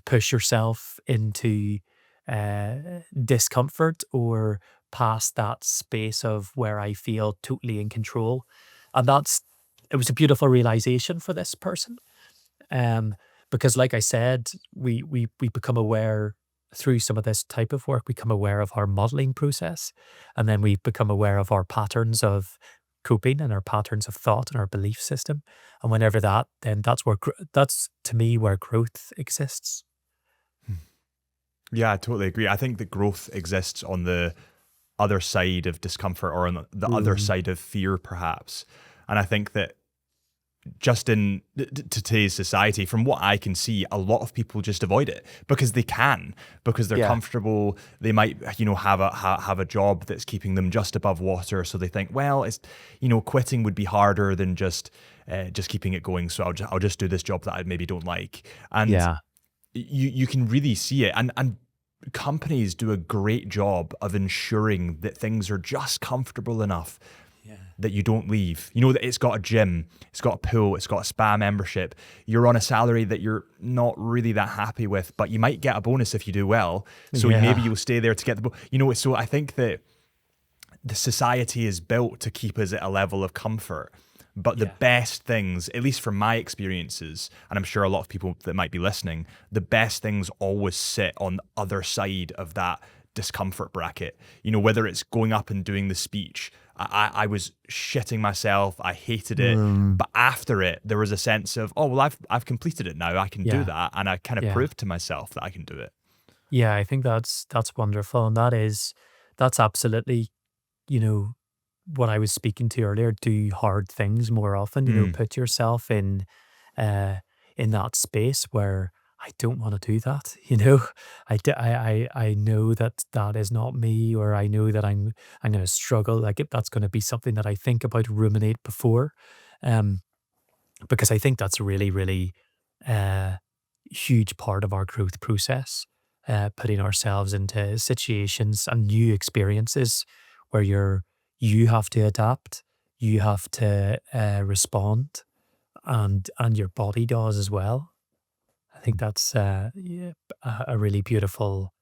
push yourself into uh, discomfort or past that space of where I feel totally in control. And it was a beautiful realization for this person. Um, because like I said, we become aware through some of this type of work, we become aware of our modeling process, and then we become aware of our patterns of coping and our patterns of thought and our belief system. And whenever then that's to me where growth exists. Yeah, I totally agree. I think that growth exists on the other side of discomfort, or on the other Mm. side of fear, perhaps. And I think that just in today's society, from what I can see, a lot of people just avoid it because they can, because they're Yeah. comfortable. They might, have a job that's keeping them just above water, so they think, well, it's, quitting would be harder than just keeping it going. So I'll just do this job that I maybe don't like, and Yeah. you can really see it, and companies do a great job of ensuring that things are just comfortable enough Yeah. that you don't leave. You know that it's got a gym, it's got a pool, it's got a spa membership. You're on a salary that you're not really that happy with, but you might get a bonus if you do well. So maybe Yeah. you'll stay there to get so I think that the society is built to keep us at a level of comfort. But the Yeah. best things, at least from my experiences, and I'm sure a lot of people that might be listening, the best things always sit on the other side of that discomfort bracket. Whether it's going up and doing the speech, I was shitting myself, I hated it, Mm. but after it, there was a sense of, oh well, I've completed it now, I can do Yeah. that, and I kind of Yeah. proved to myself that I can do it. Yeah. I think that's wonderful. And that's absolutely, you know, what I was speaking to earlier. Do hard things more often, Mm. put yourself uh in that space where I don't want to do that, I know that that is not me, or I know that I'm going to struggle. Like that's going to be something that I think about, ruminate before. Um, because I think that's a really, really uh, huge part of our growth process. putting ourselves into situations and new experiences where you have to adapt, you have to respond, and your body does as well. I think that's yeah, a really beautiful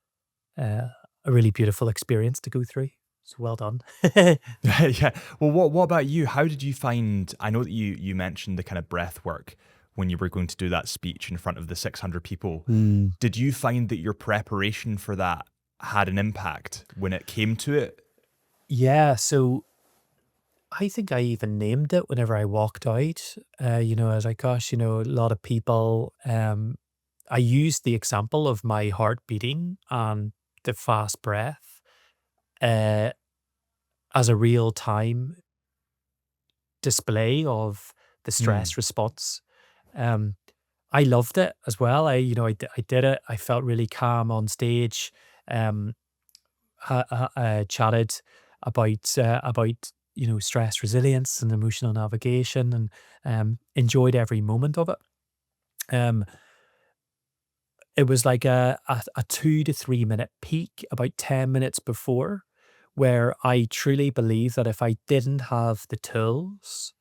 uh, a really beautiful experience to go through. So well done. Yeah. Well, what about you? How did you find? I know that you mentioned the kind of breath work when you were going to do that speech in front of the 600 people. Mm. Did you find that your preparation for that had an impact when it came to it? Yeah, so I think I even named it whenever I walked out. I was like, gosh, a lot of people. I used the example of my heart beating and the fast breath uh, as a real time display of the Mm. stress response. Um, I loved it as well. I did it. I felt really calm on stage. Um, chatted about stress resilience and emotional navigation, and enjoyed every moment of it. Um, it was like a 2 to 3 minute peak about 10 minutes before, where I truly believe that if I didn't have the tools,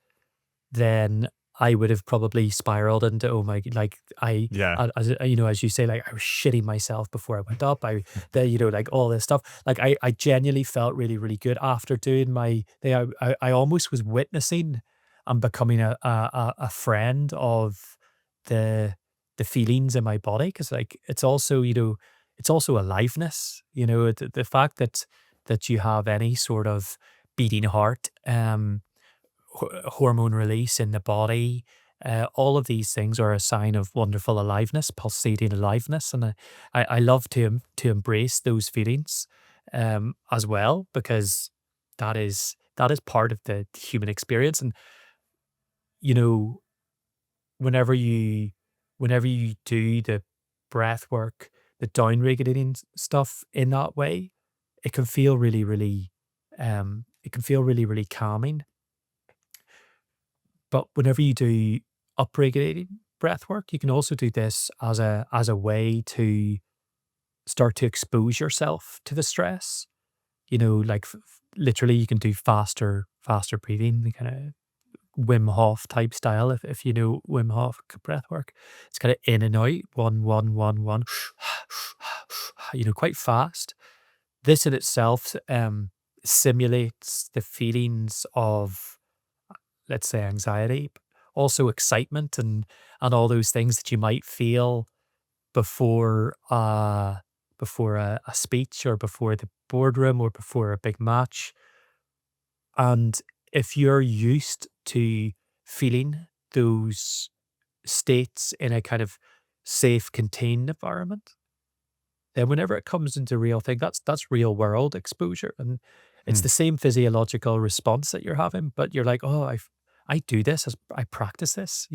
then I would have probably spiraled into, oh my, like Yeah. as you say, like I was shitting myself before I went up. Like all this stuff. Like I genuinely felt really, really good after doing my thing. I almost was witnessing and becoming a friend of the the feelings in my body, because like it's also aliveness. The fact that you have any sort of beating heart. Hormone release in the body. All of these things are a sign of wonderful aliveness, pulsating aliveness, and I love to embrace those feelings as well, because that is part of the human experience. And you know, whenever you whenever you do the breath work, the down regulating stuff in that way, it can feel really, really, really calming. But whenever you do upregulating breath work, you can also do this as a way to start to expose yourself to the stress. Like literally, you can do faster breathing, the kind of Wim Hof type style. If you know Wim Hof breath work, it's kind of in and out, one, quite fast. This in itself simulates the feelings of, let's say, anxiety, but also excitement, and all those things that you might feel before a speech, or before the boardroom, or before a big match. And if you're used to feeling those states in a kind of safe, contained environment, then whenever it comes into real thing, that's real world exposure, and it's Mm. the same physiological response that you're having. But you're like, oh, I do this, as I practice this,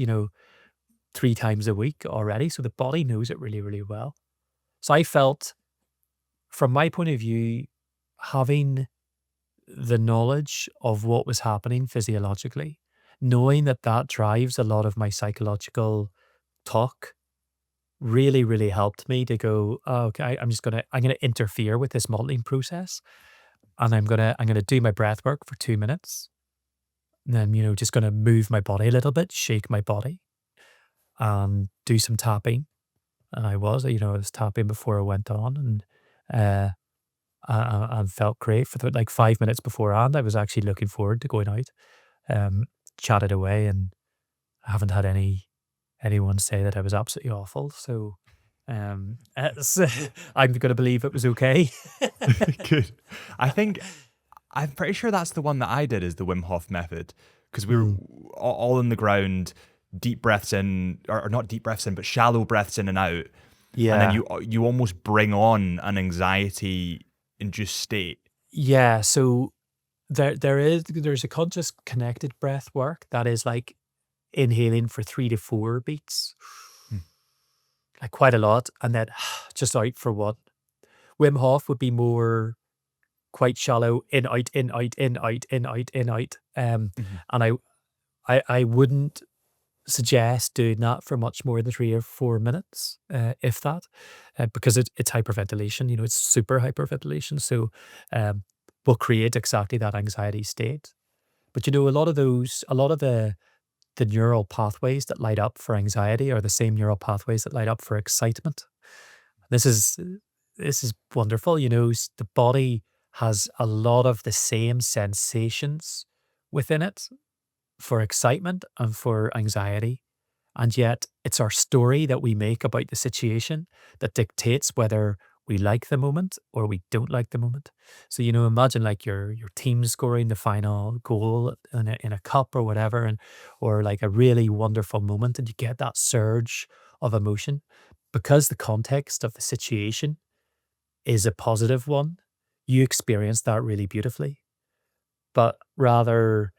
3 times a week already, so the body knows it really, really well. So I felt, from my point of view, having the knowledge of what was happening physiologically, knowing that that drives a lot of my psychological talk, really, really helped me to go, oh, okay, I'm gonna interfere with this modeling process, and I'm gonna do my breath work for 2 minutes, and then just gonna move my body a little bit, shake my body, and do some tapping. And I was tapping before I went on, and uh, I felt great for like 5 minutes beforehand. I was actually looking forward to going out, um, chatted away, and I haven't had anyone say that I was absolutely awful. So it's, I'm going to believe it was okay. Good. I think I'm pretty sure that's the one that I did, is the Wim Hof method, because we were Mm. all on the ground, deep breaths in, or not deep breaths in, but shallow breaths in and out, and then Yeah. you almost bring on an anxiety induced state. Yeah. So there's a conscious connected breath work that is like inhaling for 3 to 4 beats, Hmm. like quite a lot, and then just out for one. Wim Hof would be more quite shallow, in out, in out, in out, in out, in out. Mhm. And I wouldn't suggest doing that for much more than 3 or 4 minutes, if that, because it's hyperventilation. You know, it's super hyperventilation. So, um, will create exactly that anxiety state. But you know, a lot of the neural pathways that light up for anxiety are the same neural pathways that light up for excitement. This is this is wonderful. You know, the body has a lot of the same sensations within it for excitement and for anxiety. And yet, it's our story that we make about the situation that dictates whether we like the moment or we don't like the moment. So, you know, imagine like your team scoring the final goal in a cup or whatever, and or like a really wonderful moment, and you get that surge of emotion because the context of the situation is a positive one. You experience that really beautifully. But rather,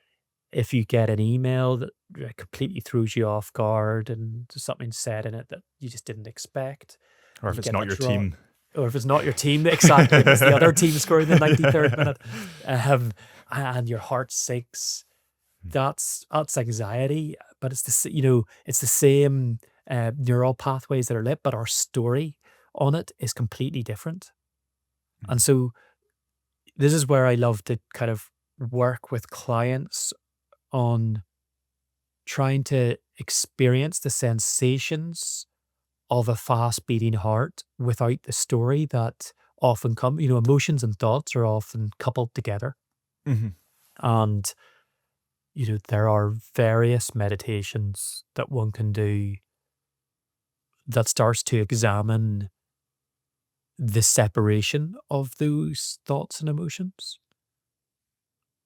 if you get an email that completely throws you off guard and there's something said in it that you just didn't expect, Or and if you it's get not that your draw, team. or if it's not your team, exactly, if it's the other team scoring the 93rd minute, um, and your heart sinks, that's anxiety. But it's you know, it's the same neural pathways that are lit, but our story on it is completely different. And so this is where I love to kind of work with clients on trying to experience the sensations of a fast beating heart without the story that often come, you know, emotions and thoughts are often coupled together. Mhm. And, you know, there are various meditations that one can do that starts to examine the separation of those thoughts and emotions,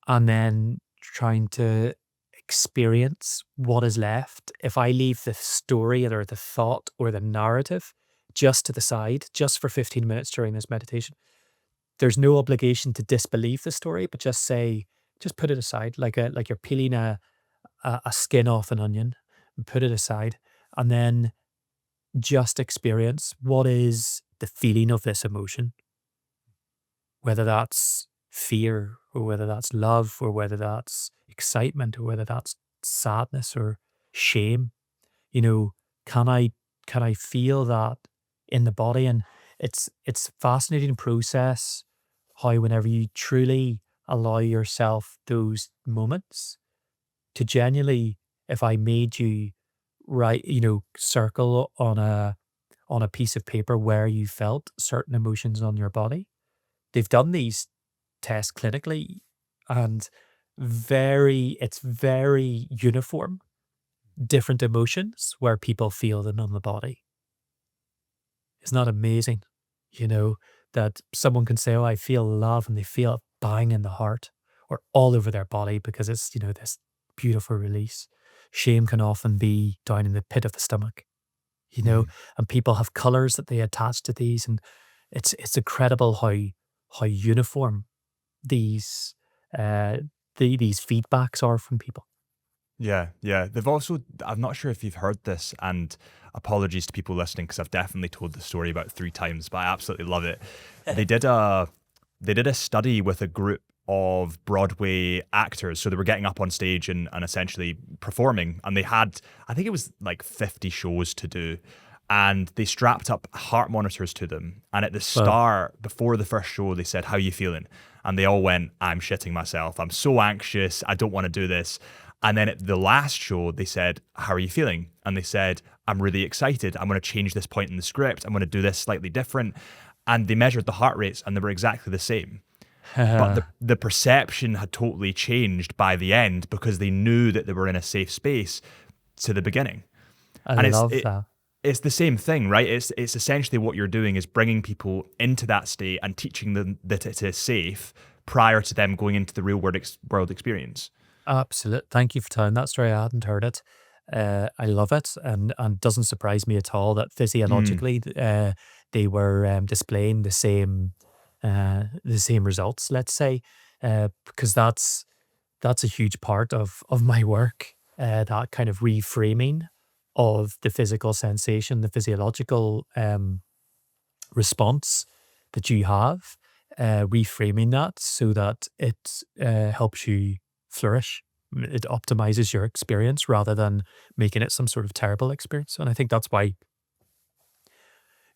and then trying to experience what is left. If I leave the story or the thought or the narrative just to the side, just for 15 minutes during this meditation, there's no obligation to disbelieve the story, but just say, just put it aside, like you're peeling a skin off an onion, and put it aside, and then just experience what is the feeling of this emotion, whether that's fear or whether that's love or whether that's excitement or whether that's sadness or shame. You know, can I can I feel that in the body? And it's a fascinating process how whenever you truly allow yourself those moments to genuinely, if I made you write, you know, circle on a piece of paper where you felt certain emotions on your body. They've done these tests clinically, and it's very uniform, different emotions where people feel them on the body. Isn't that amazing? You know, that someone can say, "Oh, I feel love," and they feel it bang in the heart or all over their body because it's, you know, this beautiful release. Shame can often be down in the pit of the stomach, you know, Mhm. and people have colors that they attach to these, and it's incredible how uniform these uh these feedbacks are from people. Yeah, yeah. They've also, I'm not sure if you've heard this, and apologies to people listening because I've definitely told the story about 3 times, but I absolutely love it. They did a they did a study with a group of Broadway actors. So they were getting up on stage and essentially performing, and they had, I think it was like 50 shows to do. And they strapped up heart monitors to them. And at the Well, start, before the first show, they said, "How you feeling?" And they all went, "I'm shitting myself. I'm so anxious. I don't want to do this." And then at the last show, they said, "How are you feeling?" And they said, "I'm really excited. I'm going to change this point in the script. I'm going to do this slightly different." And they measured the heart rates and they were exactly the same. But the, I the perception had totally changed by the end because they knew that they were in a safe space to the beginning. And love that. it's the same thing, right? It's essentially what you're doing is bringing people into that state and teaching them that it is safe prior to them going into the real world experience. Absolute. Thank you for telling that story. I hadn't heard it. I love it, and doesn't surprise me at all that Mm, physiologically they were displaying the same results. Let's say, because that's a huge part of my work. That kind of reframing of the physical sensation, the physiological response that you have, reframing that so that it helps you flourish. it optimizes your experience rather than making it some sort of terrible experience. And I think that's why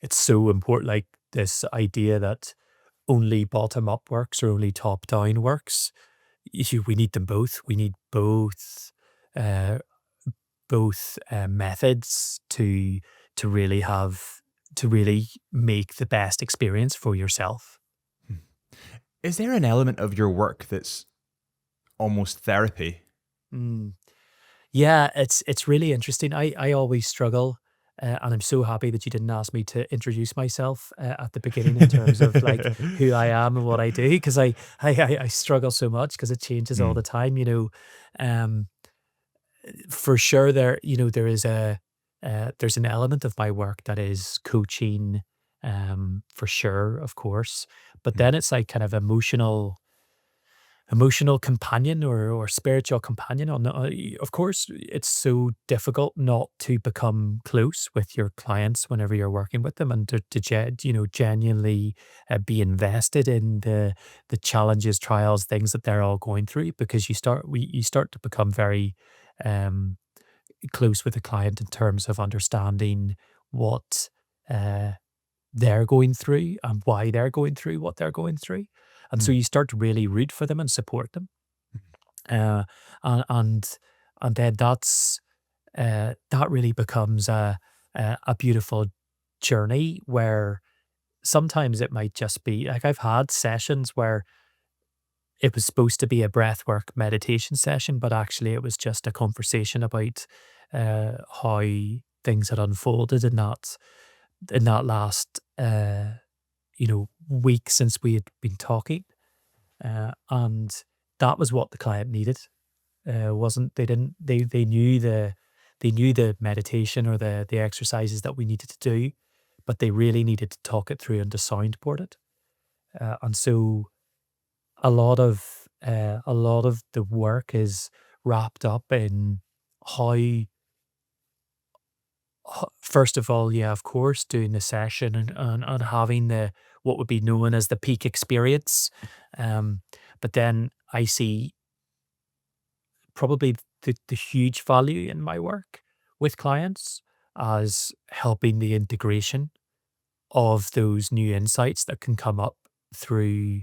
it's so important, like this idea that only bottom up works or only top down works. We need them both. We need uh, both methods to really have to really make the best experience for yourself. Is there an element of your work that's almost therapy? Mm. Yeah, it's really interesting. I always struggle, and I'm so happy that you didn't ask me to introduce myself at the beginning in terms of like who I am and what I do, because I struggle so much because it changes all Mm, the time. Um, for sure, there is there's an element of my work that is coaching, for sure, of course, but mm, then it's like kind of emotional companion or spiritual companion. Of course, it's so difficult not to become close with your clients whenever you're working with them, and to genuinely be invested in the challenges, trials, things that they're all going through, because you start to become very um, close with the client in terms of understanding what uh, they're going through and why they're going through what they're going through. And so mm, you start to really root for them and support them. Uh, and, and and then that really becomes a beautiful journey where sometimes it might just be like I've had sessions where it was supposed to be a breathwork meditation session, but actually it was just a conversation about how things had unfolded in that last week since we had been talking, and that was what the client needed. Wasn't they didn't they knew the meditation or the exercises that we needed to do, but they really needed to talk it through and to soundboard it. And so a lot of the work is wrapped up in how first of all, yeah, of course, doing the session and having the what would be known as the peak experience. Um, but then I see probably the huge value in my work with clients as helping the integration of those new insights that can come up through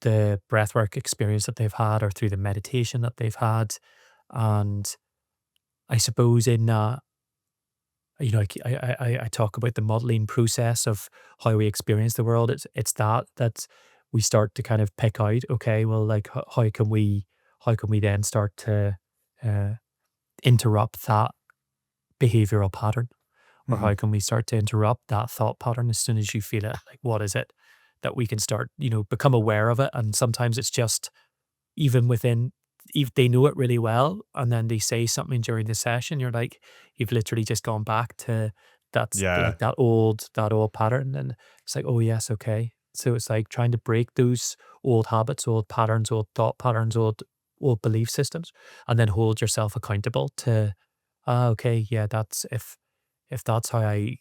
the breathwork experience that they've had or through the meditation that they've had. And I suppose in that, I talk about the modeling process of how we experience the world. It's that we start to kind of pick out, okay, well, like how can we then start to uh, interrupt that behavioral pattern, or mhm. how can we start to interrupt that thought pattern as soon as you feel it? Like, what is it that we can start, become aware of it? And sometimes it's just even within if they know it really well and then they say something during the session, you're like, you've literally just gone back to Yeah. that old pattern. And it's like, oh yes, okay. So it's like trying to break those old habits, old patterns, old thought patterns, old belief systems, and then hold yourself accountable to, okay, yeah, that's if that's how I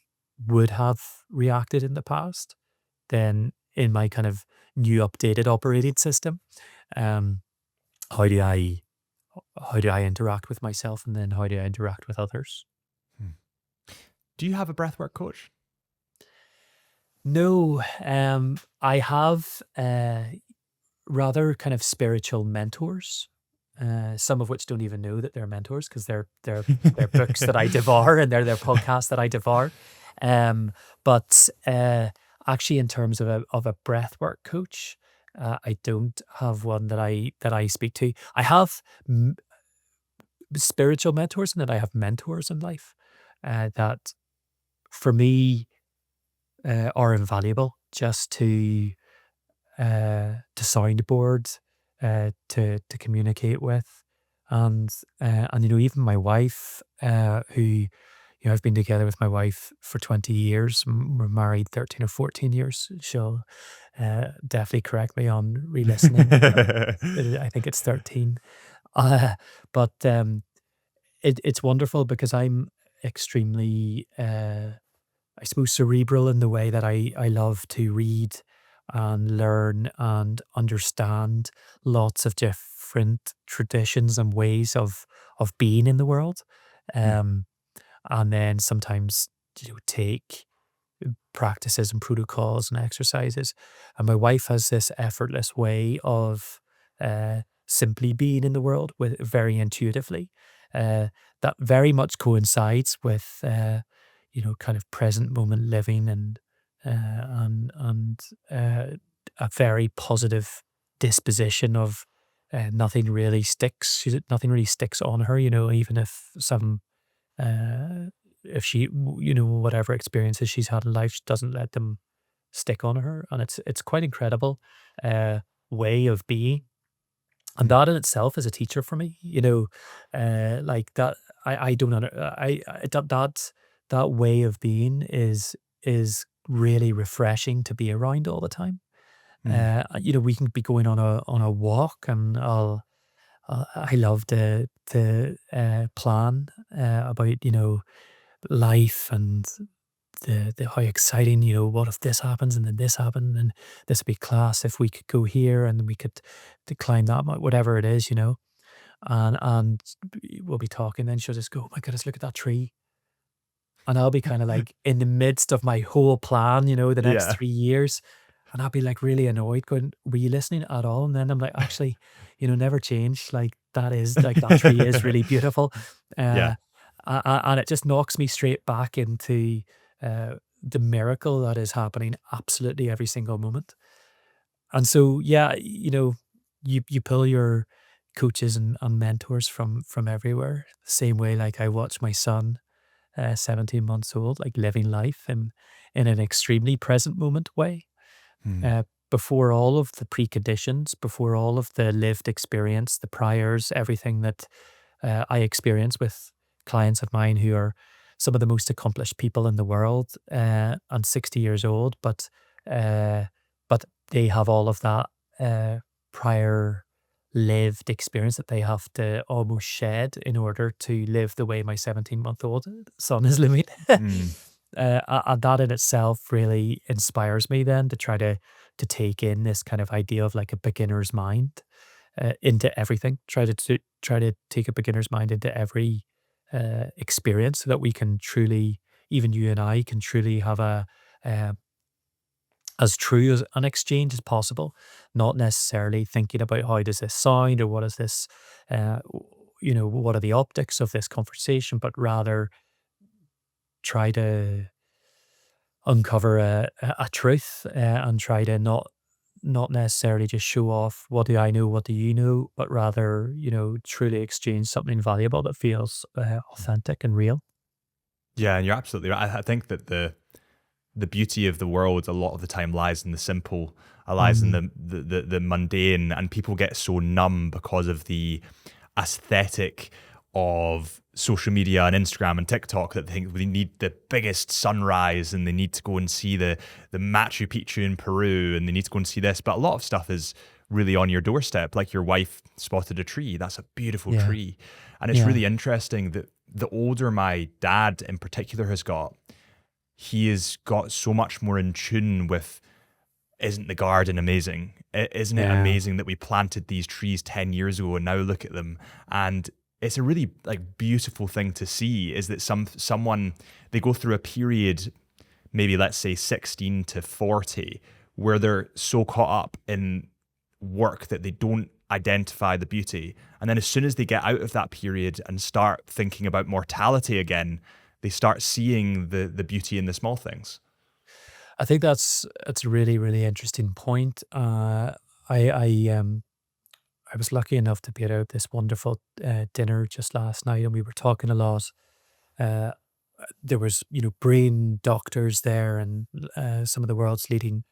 would have reacted in the past, then in my kind of new updated operating system, um, how do I how do I interact with myself, and then how do I interact with others? Hmm. Do you have a breathwork coach? No, I have rather kind of spiritual mentors, some of which don't even know that they're mentors because they're books that I devour and they're their podcasts that I devour. Um, but actually, in terms of a breathwork coach, I don't have one that I speak to. I have spiritual mentors, and then I have mentors in life that for me are invaluable just to soundboard, to communicate with, and even my wife, who I've been together with my wife for 20 years. We're married 13 or 14 years. She'll definitely correct me on re-listening. I think it's 13. Uh, but it's wonderful because I'm extremely, I suppose, cerebral in the way that I love to read and learn and understand lots of different traditions and ways of being in the world. Mm, Um, and then sometimes take practices and protocols and exercises. And my wife has this effortless way of simply being in the world with very intuitively. Uh, that very much coincides with kind of present moment living and a very positive disposition of nothing really sticks. Nothing really sticks on her. Even uh, if she, whatever experiences she's had in life, she doesn't let them stick on her, and it's quite incredible uh, way of being, and mm, that in itself is a teacher for me. Like that. I don't under, that way of being is really refreshing to be around all the time. mm, We can be going on a walk, and I love the plan about life and the how exciting, what if this happens and then this happened and this would be class if we could go here and we could climb that whatever it is, and we'll be talking, then she'll just go, oh my goodness, look at that tree. And I'll be kind of like in the midst of my whole plan, the next yeah. 3 years. And I'll be like really annoyed going, were you listening at all? And then I'm like, actually, never change. Like that tree is really beautiful. Yeah. Uh, and it just knocks me straight back into the miracle that is happening absolutely every single moment. And so, yeah, you pull your coaches and mentors from everywhere. The same way, like I watch my son 17 months old, like living life in an extremely present moment way. Mm, Uh, Before all of the preconditions, before all of the lived experience, the priors, everything that I experience with clients of mine who are some of the most accomplished people in the world and 60 years old, uh, but they have all of that uh, prior lived experience that they have to almost shed in order to live the way my 17-month-old son is living. mm. And that in itself really inspires me then to try to take in this kind of idea of like a beginner's mind into everything. Try to take a beginner's mind into every experience so that we can truly, even you and I, can truly have a uh, as true as an exchange as possible. Not necessarily thinking about how does this sound or what is this, uh, what are the optics of this conversation, but rather try to uncover a truth and try to not necessarily just show off what do I know, what do you know, but rather, truly exchange something valuable that feels authentic and real. Yeah, and you're absolutely right. I think that the beauty of the world a lot of the time lies in the simple, lies in Mm, the mundane, and people get so numb because of the aesthetic of social media and Instagram and TikTok that they think they need the biggest sunrise and they need to go and see the Machu Picchu in Peru and they need to go and see this. But a lot of stuff is really on your doorstep. Like your wife spotted a tree. That's a beautiful yeah, tree. And it's yeah, really interesting that the older my dad in particular has got, he has got so much more in tune with, isn't the garden amazing? Isn't it yeah. amazing that we planted these trees 10 years ago and now look at them? And it's a really like beautiful thing to see is that someone, they go through a period, maybe let's say 16 to 40, where they're so caught up in work that they don't identify the beauty. And then as soon as they get out of that period and start thinking about mortality again, they start seeing the beauty in the small things. I think that's a really really interesting point. I I um I was lucky enough to be at this wonderful dinner just last night, and we were talking a lot. Uh, there was brain doctors there, and some of the world's leading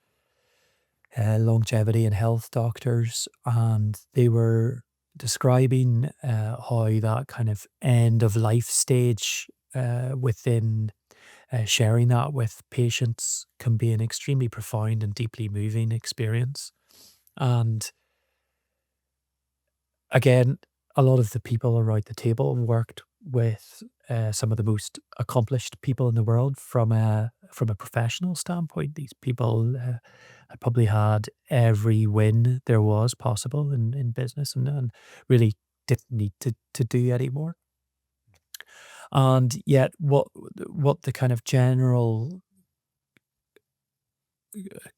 longevity and health doctors, and they were describing how that kind of end of life stage within sharing that with patients can be an extremely profound and deeply moving experience. And again, a lot of the people around the table worked with some of the most accomplished people in the world from from a professional standpoint, these people had probably had every win there was possible in business, and really didn't need to do anymore. And yet, what the kind of general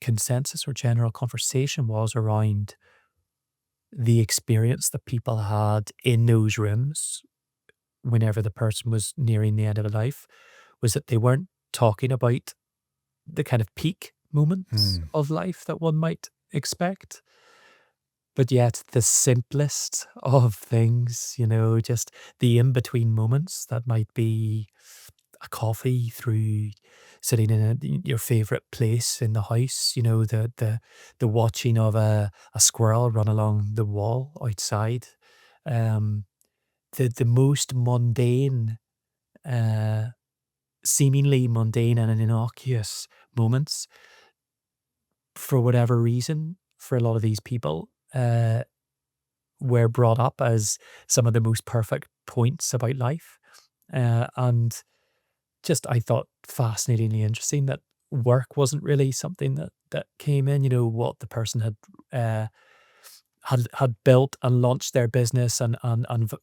consensus or general conversation was around the experience that people had in those rooms whenever the person was nearing the end of their life was that they weren't talking about the kind of peak moments Mm. of life that one might expect, but yet the simplest of things, just the in between moments that might be a coffee through sitting in your favorite place in the house, the watching of a squirrel run along the wall outside, um, the most mundane, uh, seemingly mundane and innocuous moments, for whatever reason, for a lot of these people, were brought up as some of the most perfect points about life. And just I thought fascinatingly interesting that work wasn't really something that came in. What the person had built and launched their business and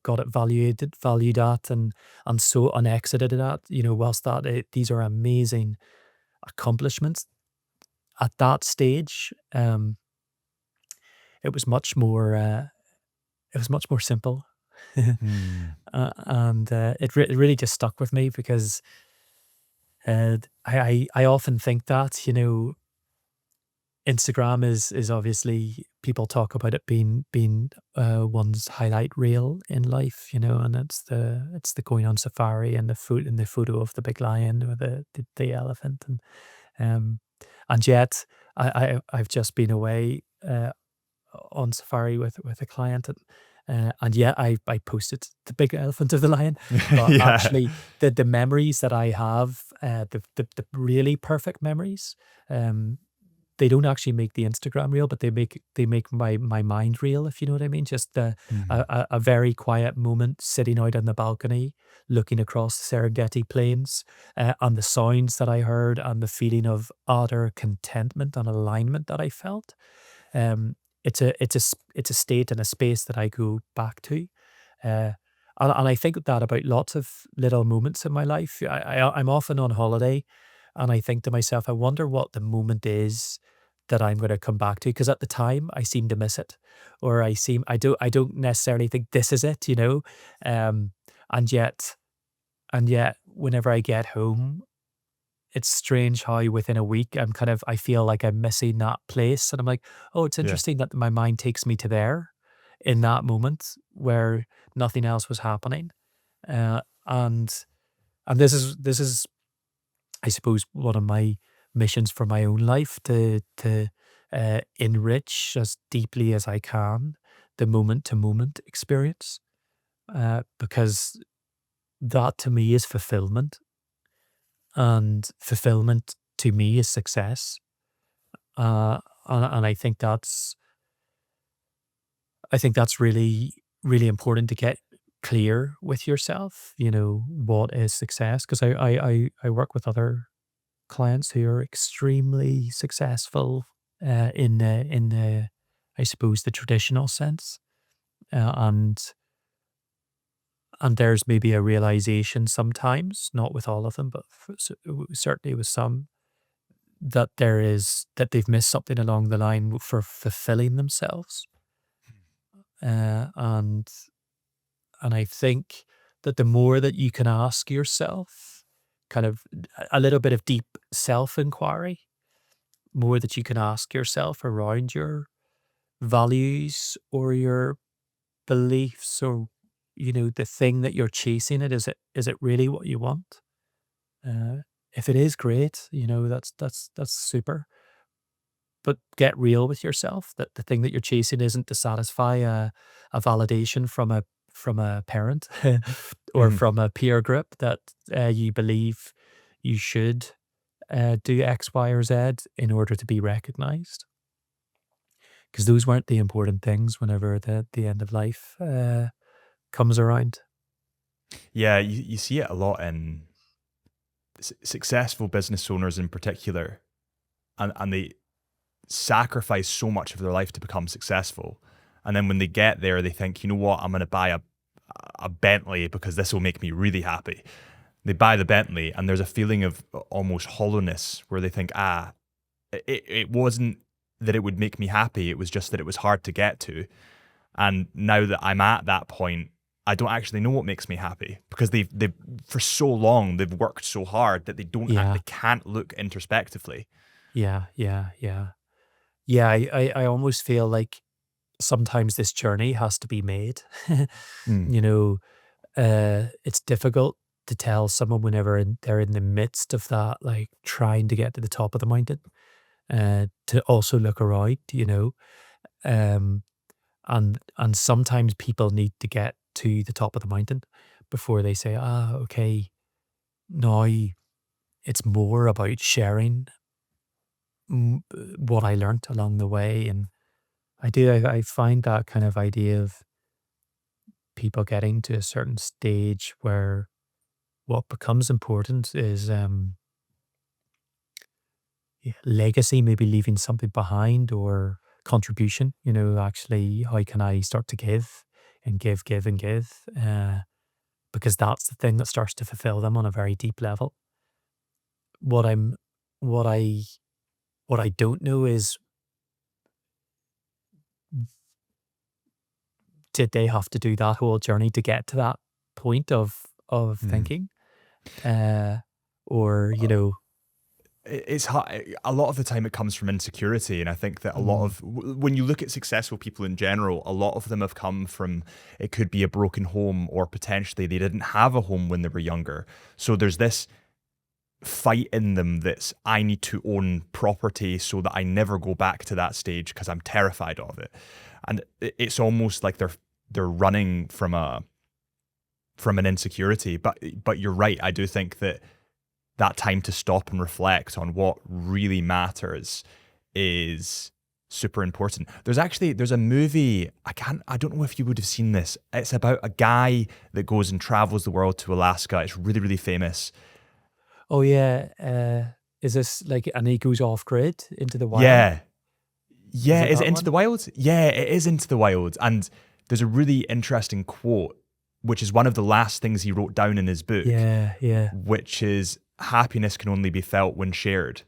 got it valued at and so and exited it at. Whilst these are amazing accomplishments at that stage, it was much more. It was much more simple. Mm. And it really just stuck with me because I often think that, Instagram is obviously people talk about it being one's highlight reel in life, and it's the going on safari and the photo of the big lion or the elephant um and yet I've just been away on safari with a client and yet I posted the big elephant of the lion, but Yeah. actually the memories that I have, the really perfect memories, um, they don't actually make the Instagram reel, but they make my mind reel, if you know what I mean. Just Mm. a very quiet moment sitting out on the balcony, looking across the Serengeti plains, and the sounds that I heard, and the feeling of utter contentment and alignment that I felt. Um, it's a state and a space that I go back to. Uh, and I think that about lots of little moments in my life. I'm often on holiday and I think to myself, I wonder what the moment is that I'm going to come back to. Because at the time I seem to miss it. Or I don't necessarily think this is it, Um, and yet, and yet whenever I get home, it's strange how within a week I feel like I'm missing that place. And I'm like, oh, it's Yeah. interesting that my mind takes me to there in that moment where nothing else was happening. And this is I suppose one of my missions for my own life to enrich as deeply as I can the moment to moment experience, because that to me is fulfillment, and fulfillment to me is success. And I think that's really really important to get clear with yourself. What is success? Because I work with other clients who are extremely successful in the I suppose the traditional sense, and there's maybe a realization sometimes, not with all of them, but certainly with some, that they've missed something along the line for fulfilling themselves. And I think that the more that you can ask yourself, kind of a little bit of deep self inquiry, more that you can ask yourself around your values or your beliefs, or the thing that you're chasing, is it really what you want? Uh, if it is, great. That's super. But get real with yourself that the thing that you're chasing isn't to satisfy a validation from a parent or Mhm. from a peer group that you believe you should do X, Y, or Z in order to be recognized. Because those weren't the important things whenever the end of life comes around. Yeah, you see it a lot in successful business owners in particular, and they sacrifice so much of their life to become successful. And then when they get there, they think, you know what, I'm going to buy a Bentley because this will make me really happy. They buy the Bentley, and there's a feeling of almost hollowness where they think, it wasn't that it would make me happy. It was just that it was hard to get to. And now that I'm at that point, I don't actually know what makes me happy, because they've for so long they've worked so hard that they Yeah. can't look introspectively. Yeah. Yeah. Yeah. Yeah. I almost feel like sometimes this journey has to be made. Mm. You know, it's difficult to tell someone whenever they're in the midst of that, like trying to get to the top of the mountain, to also look around, um, and sometimes people need to get to the top of the mountain before they say, okay, now it's more about sharing what I learned along the way. And I find that kind of idea of people getting to a certain stage where what becomes important is legacy, maybe leaving something behind, or contribution. Actually, how can I start to give and give and give? Because that's the thing that starts to fulfill them on a very deep level. What I'm, what I, what I don't know is, did they have to do that whole journey to get to that point of Mm. thinking, uh, or It's hard. A lot of the time it comes from insecurity, and I think that a lot mm, of when you look at successful people in general, a lot of them have come from, it could be a broken home, or potentially they didn't have a home when they were younger. So there's this fight in them that's, I need to own property so that I never go back to that stage because I'm terrified of it. And it's almost like they're running from an insecurity. But you're right. I do think that time to stop and reflect on what really matters is super important. There's a movie, I don't know if you would have seen this. It's about a guy that goes and travels the world to Alaska. It's really, really famous. oh yeah, is this like, and he goes off grid into the wild? Yeah. Is Yeah, it is it that Into one? the Wild? Yeah, it is Into the Wild. And there's a really interesting quote, which is one of the last things he wrote down in his book, Yeah, yeah. which is, happiness can only be felt when shared.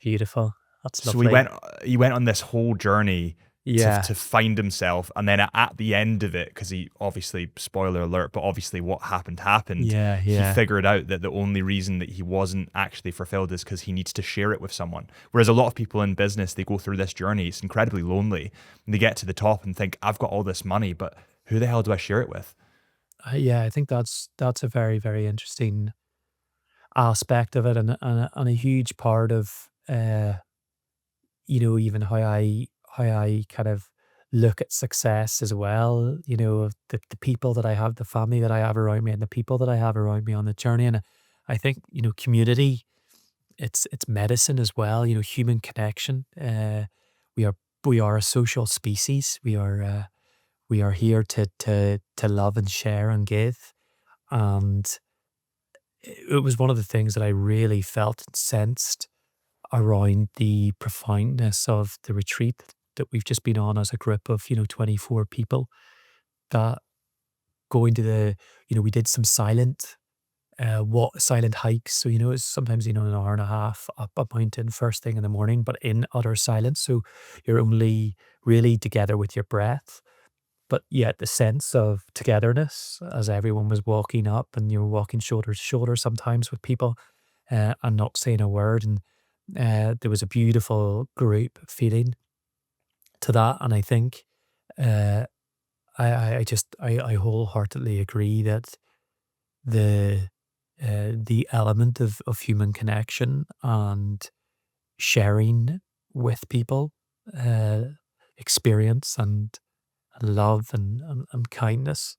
Beautiful. That's So he went lovely. he went on this whole journey to Yeah, find himself, and then at the end of it, because he obviously, spoiler alert, but obviously what happened, yeah, he yeah. figured out that the only reason that he wasn't actually fulfilled is because he needs to share it with someone. Whereas a lot of people in business, they go through this journey, it's incredibly lonely, and they get to the top and think, I've got all this money, but who the hell do I share it with? Yeah, I think that's a very, very interesting aspect of it, and a huge part of even how I kind of look at success as well. Of the people that I have, the family that I have around me, and the people that I have around me on the journey. And I think community. It's medicine as well. Human connection. We are we are a social species. We are here to love and share and give. And it was one of the things that I really felt and sensed around the profoundness of the retreat that we've just been on as a group of 24 people, that going to we did some silent hikes. So it's sometimes an hour and a half up a mountain first thing in the morning, but in utter silence. So you're only really together with your breath, but yet the sense of togetherness as everyone was walking up, and you were walking shoulder to shoulder sometimes with people, and not saying a word. And there was a beautiful group feeling to that. And I think uh, I wholeheartedly agree that the the element of human connection and sharing with people, uh, experience and love and kindness,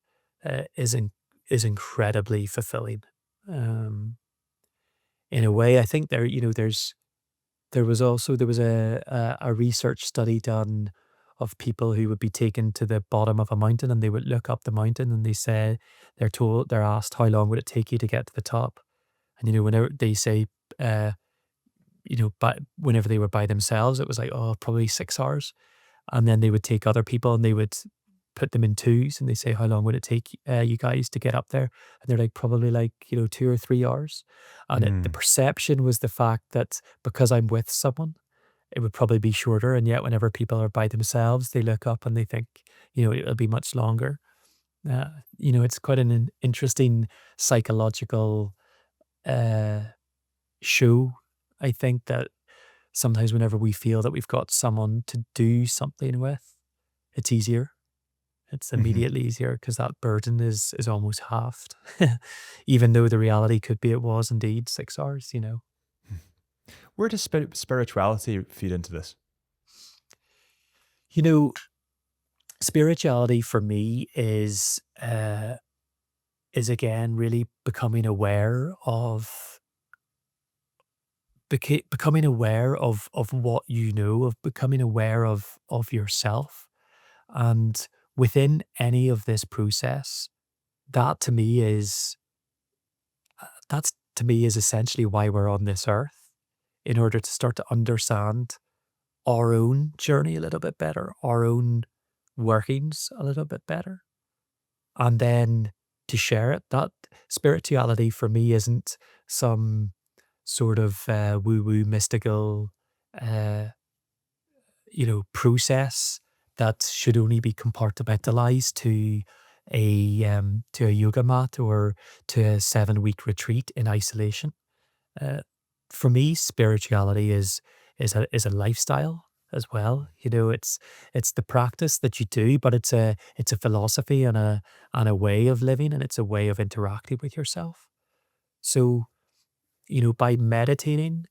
is incredibly fulfilling. Um, in a way, I think there was a research study done of people who would be taken to the bottom of a mountain, and they would look up the mountain, and they're asked, how long would it take you to get to the top? And, whenever they say, uh, but whenever they were by themselves, it was like, oh, probably 6 hours. And then they would take other people and they would put them in twos and they say, how long would it take you guys to get up there? And they're like, probably like, 2 or 3 hours. And the Mm. perception was the fact that because I'm with someone, it would probably be shorter. And yet, whenever people are by themselves, they look up and they think, it'll be much longer. Uh, it's quite an interesting psychological uh, show. I think that sometimes whenever we feel that we've got someone to do something with, it's easier. It's Hmm. immediately easier because that burden is almost halved. Even though the reality could be it was indeed 6 hours. Where does spirituality feed into this? You know, spirituality for me is again really becoming aware of becoming aware of what of becoming aware of yourself. And within any of this process, that to me is that's to me is essentially why we're on this earth, in order to start to understand our own journey a little bit better, our own workings a little bit better, and then to share it. That spirituality for me isn't some sort of woo woo mystical uh, process that should only be compartmentalized to a yoga mat or to a 7 week retreat in isolation. Uh, for me, spirituality is a lifestyle as well. It's the practice that you do, but it's a philosophy and a way of living, and it's a way of interacting with yourself. So, by meditating,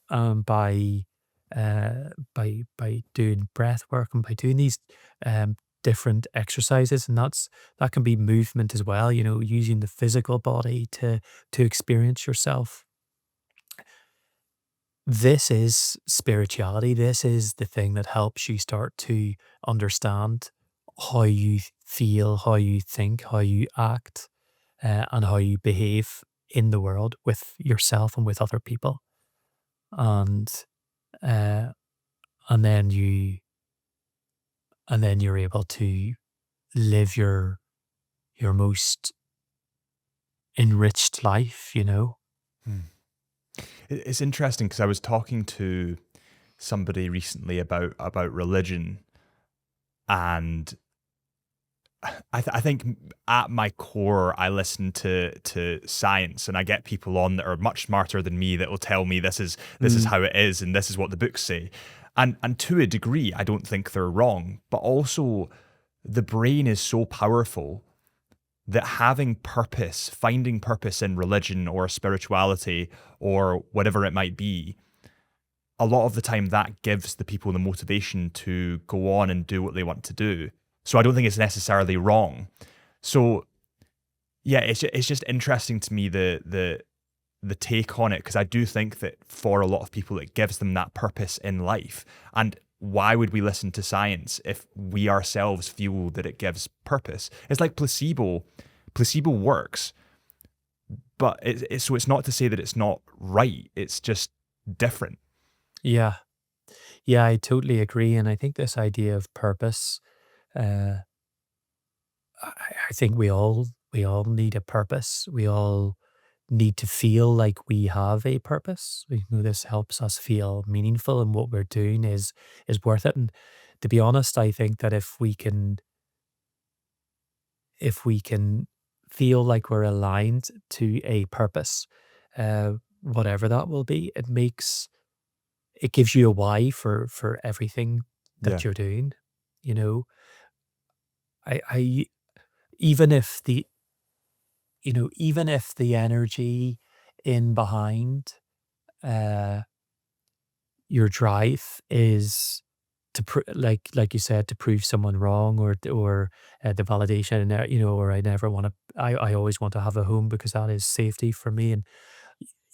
by by doing breath work and by doing these um, different exercises, and that can be movement as well. Using the physical body to experience yourself. This is spirituality. This is the thing that helps you start to understand how you feel, how you think, how you act, and how you behave in the world with yourself and with other people. And uh, and then you're able to live your most enriched life. Hmm. It's interesting because I was talking to somebody recently about religion, and I think at my core, I listen to science, and I get people on that are much smarter than me that will tell me this is Mm, how it is, and this is what the books say, and to a degree, I don't think they're wrong, but also the brain is so powerful that having purpose, finding purpose in religion or spirituality or whatever it might be, a lot of the time that gives the people the motivation to go on and do what they want to do. So I don't think it's necessarily wrong. So yeah, it's just interesting to me the take on it, because I do think that for a lot of people it gives them that purpose in life. And why would we listen to science if we ourselves feel that it gives purpose? It's like placebo. Placebo works, but it's not to say that it's not right. It's just different. yeah. Yeah, I totally agree. And I think this idea of purpose, uh, I think we all need a purpose. We all need to feel like we have a purpose. This helps us feel meaningful, and what we're doing is worth it. And to be honest, I think that if we can feel like we're aligned to a purpose, whatever that will be, it gives you a why for everything Yeah. that you're doing. You know, I even if the even if the energy in behind uh your drive is to like you said, to prove someone wrong, or the validation, and or I always want to have a home because that is safety for me. And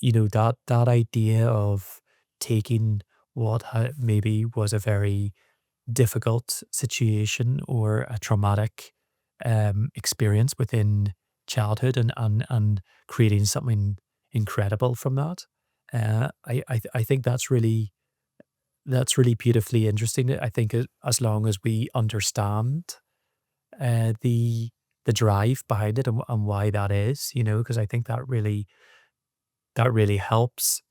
that idea of taking what maybe was a very difficult situation or a traumatic experience within childhood, and creating something incredible from that. I think that's really beautifully interesting. I think as long as we understand uh, the the drive behind it and why that is, because I think that really helps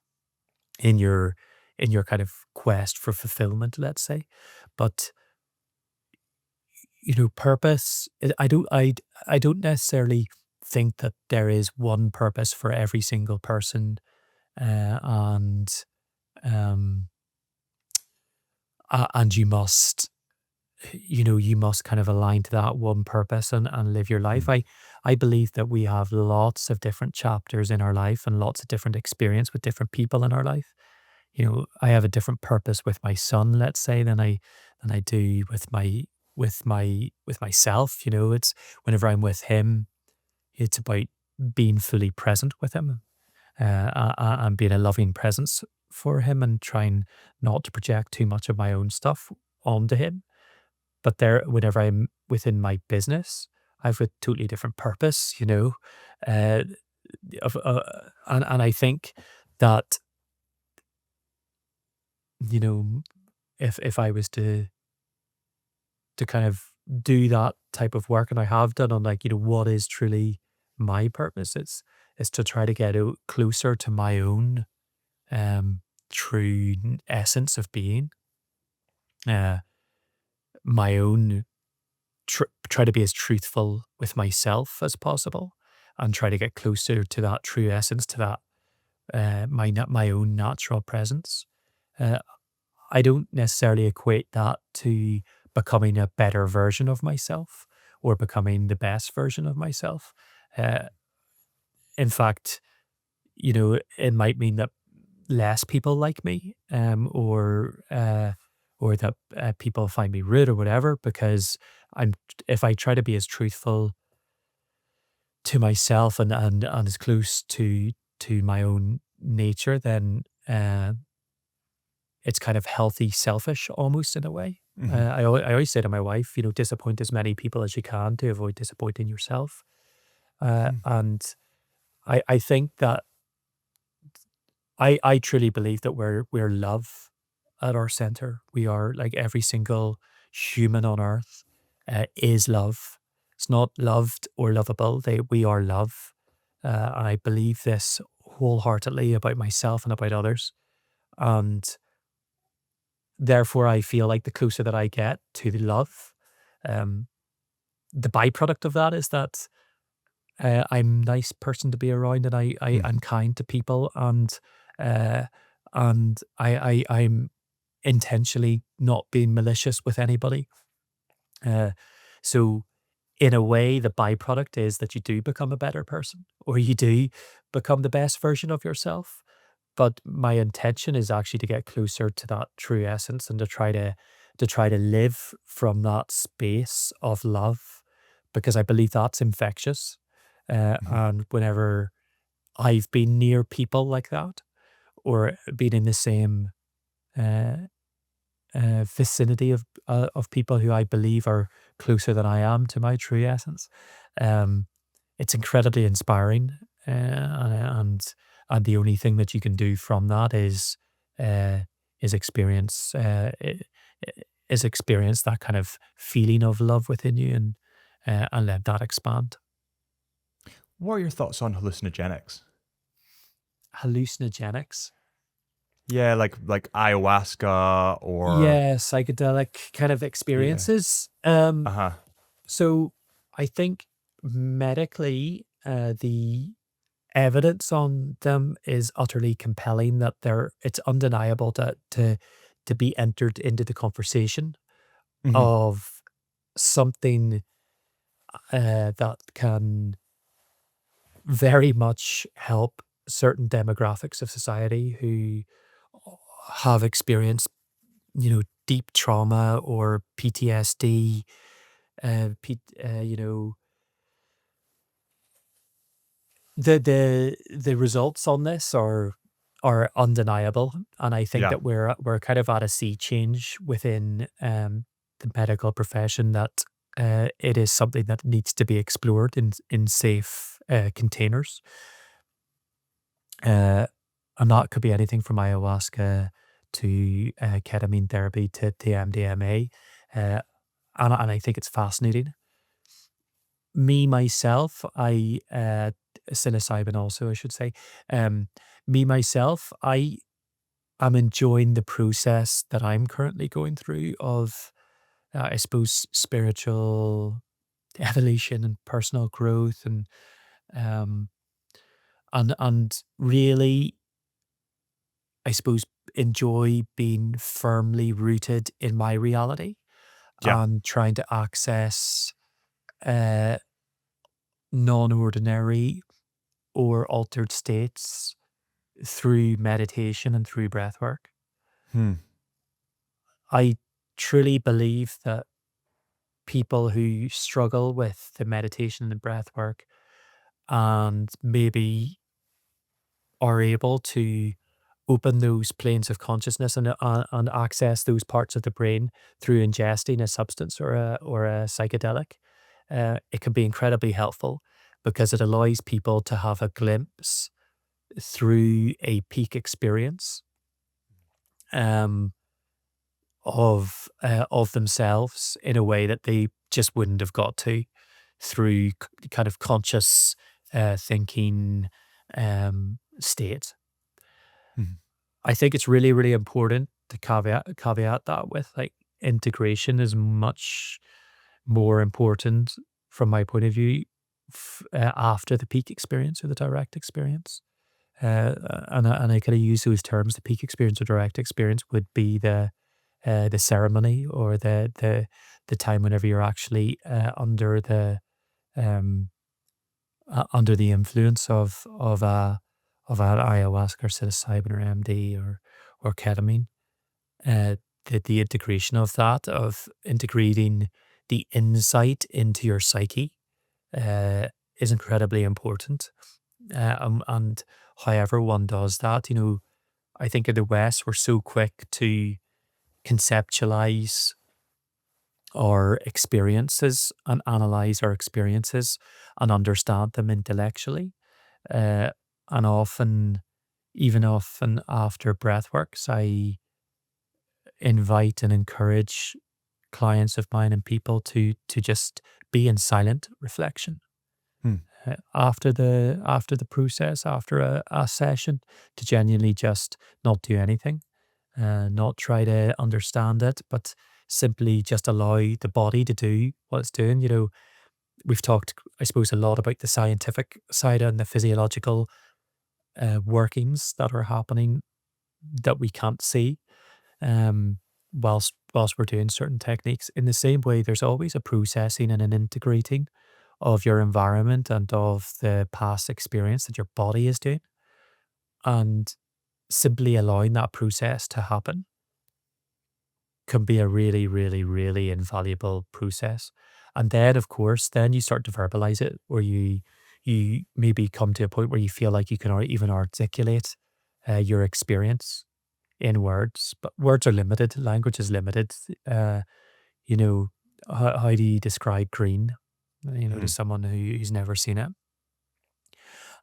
in your kind of quest for fulfillment, let's say. But purpose. I don't necessarily think that there is one purpose for every single person, and um, and you must kind of align to that one purpose and live your life. Mhm. I believe that we have lots of different chapters in our life and lots of different experience with different people in our life. I have a different purpose with my son, let's say, than I do with myself. It's whenever I'm with him, it's about being fully present with him, and being a loving presence for him, and trying not to project too much of my own stuff onto him. But whenever I'm within my business, I have a totally different purpose, uh, and I think that, you know, if I was to kind of do that type of work, and I have done on, like, what is truly my purpose, it's to try to get closer to my own um true essence of being, uh my own try to be as truthful with myself as possible, and try to get closer to that true essence, to that my own natural presence. Uh, I don't necessarily equate that to becoming a better version of myself or becoming the best version of myself. Uh, in fact, it might mean that less people like me, or that people find me rude or whatever, because I'm if I try to be as truthful to myself and as close to my own nature, then it's kind of healthy, selfish almost in a way. Mhm. I always say to my wife, disappoint as many people as you can to avoid disappointing yourself. Mhm. And I think that I truly believe that we're love at our center. We are, like, every single human on earth is love. It's not loved or lovable. We are love. And I believe this wholeheartedly about myself and about others. And therefore, I feel like the closer that I get to the love, um, the byproduct of that is that I'm a nice person to be around, and I'm Mhm. kind to people, uh, and I'm intentionally not being malicious with anybody. Uh, so in a way, the byproduct is that you do become a better person, or you do become the best version of yourself. But my intention is actually to get closer to that true essence, and to try to live from that space of love, because I believe that's infectious. Mhm. And whenever I've been near people like that, or been in the same uh, vicinity of people who I believe are closer than I am to my true essence, um, it's incredibly inspiring. And the only thing that you can do from that uh, is experience is experience that kind of feeling of love within you, and let that expand. What are your thoughts on hallucinogenics? Hallucinogenics. Yeah, like ayahuasca or Yeah, psychedelic kind of yeah. experiences. Uh-huh. So I think medically, the evidence on them is utterly compelling, that it's undeniable to be entered into the conversation Mhm. of something that can very much help certain demographics of society who have experienced, deep trauma or PTSD. You know, the results on this are undeniable, and I think Yeah. that we're kind of at a sea change within the medical profession, that it is something that needs to be explored in safe containers. Uh, and that could be anything from ayahuasca to ketamine therapy to MDMA. Uh, and I think it's fascinating. Me, myself, psilocybin also, I should say. Um, Me, myself, I am enjoying the process that I'm currently going through of, I suppose, spiritual evolution and personal growth um, and really, I suppose, enjoy being firmly rooted in my reality Yeah. and trying to access uh, non-ordinary or altered states through meditation and through breath work. Hmm. I truly believe that people who struggle with the meditation and breath work and maybe are able to open those planes of consciousness and access those parts of the brain through ingesting a substance or a psychedelic, it can be incredibly helpful because it allows people to have a glimpse through a peak experience um, of themselves in a way that they just wouldn't have got to through kind of conscious thinking state. Mhm. I think it's really, really important to caveat that with like integration is much more important from my point of view after the peak experience or the direct experience. And I kind of use those terms. The peak experience or direct experience would be the ceremony or the time whenever you're actually um, under the influence of an ayahuasca or psilocybin or MD or ketamine. Uh, the integration of that, of integrating the insight into your psyche, uh, is incredibly important. And however one does that, I think in the West we're so quick to conceptualize our experiences and analyze our experiences and understand them intellectually. Uh, and often after breathworks, I invite and encourage clients of mine and people to just be in silent reflection Hmm. after the process, after a session, to genuinely just not do anything, not try to understand it, but simply just allow the body to do what it's doing. We've talked, I suppose, a lot about the scientific side and the physiological workings that are happening that we can't see whilst we're doing certain techniques. In the same way, there's always a processing and an integrating of your environment and of the past experience that your body is doing, and simply allowing that process to happen can be a really, really, really invaluable process. And then, of course, then you start to verbalize it, or you maybe come to a point where you feel like you can even articulate your experience in words, but words are limited. Language is limited. Uh, you know, how do you describe green? To Mhm. someone who's never seen it.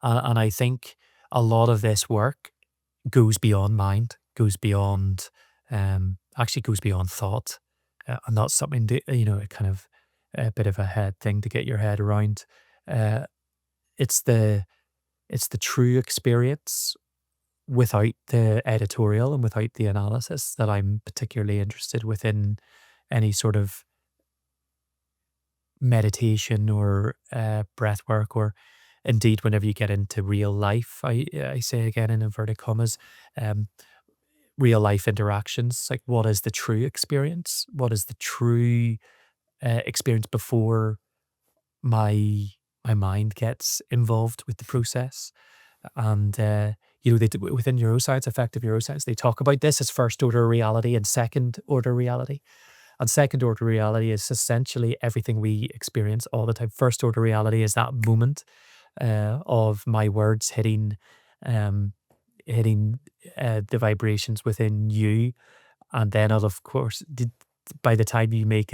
And I think a lot of this work goes beyond mind, goes beyond, actually goes beyond thought. And that's something that, kind of a bit of a head thing to get your head around. Uh, it's the it's the true experience without the editorial and without the analysis that I'm particularly interested within any sort of meditation or breath work, or indeed whenever you get into real life. I say again in inverted commas, um, real life interactions. Like, what is the true experience? What is the true experience before my my mind gets involved with the process? And within neuroscience, effective neuroscience, they talk about this as first order reality and second order reality. And second order reality is essentially everything we experience all the time. First order reality is that moment of my words um, hitting the vibrations within you, and then, of course, by the time you make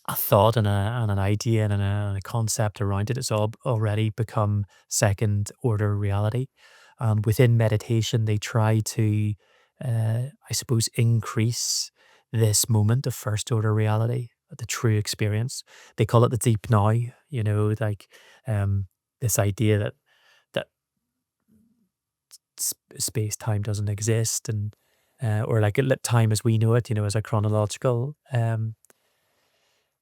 a thought and, an idea and a concept around it. It's all already become second order reality. And within meditation, they try to, I suppose, increase this moment of first order reality, the true experience. They call it the deep now, like um, this idea that space time doesn't exist, and or like time as we know it, as a chronological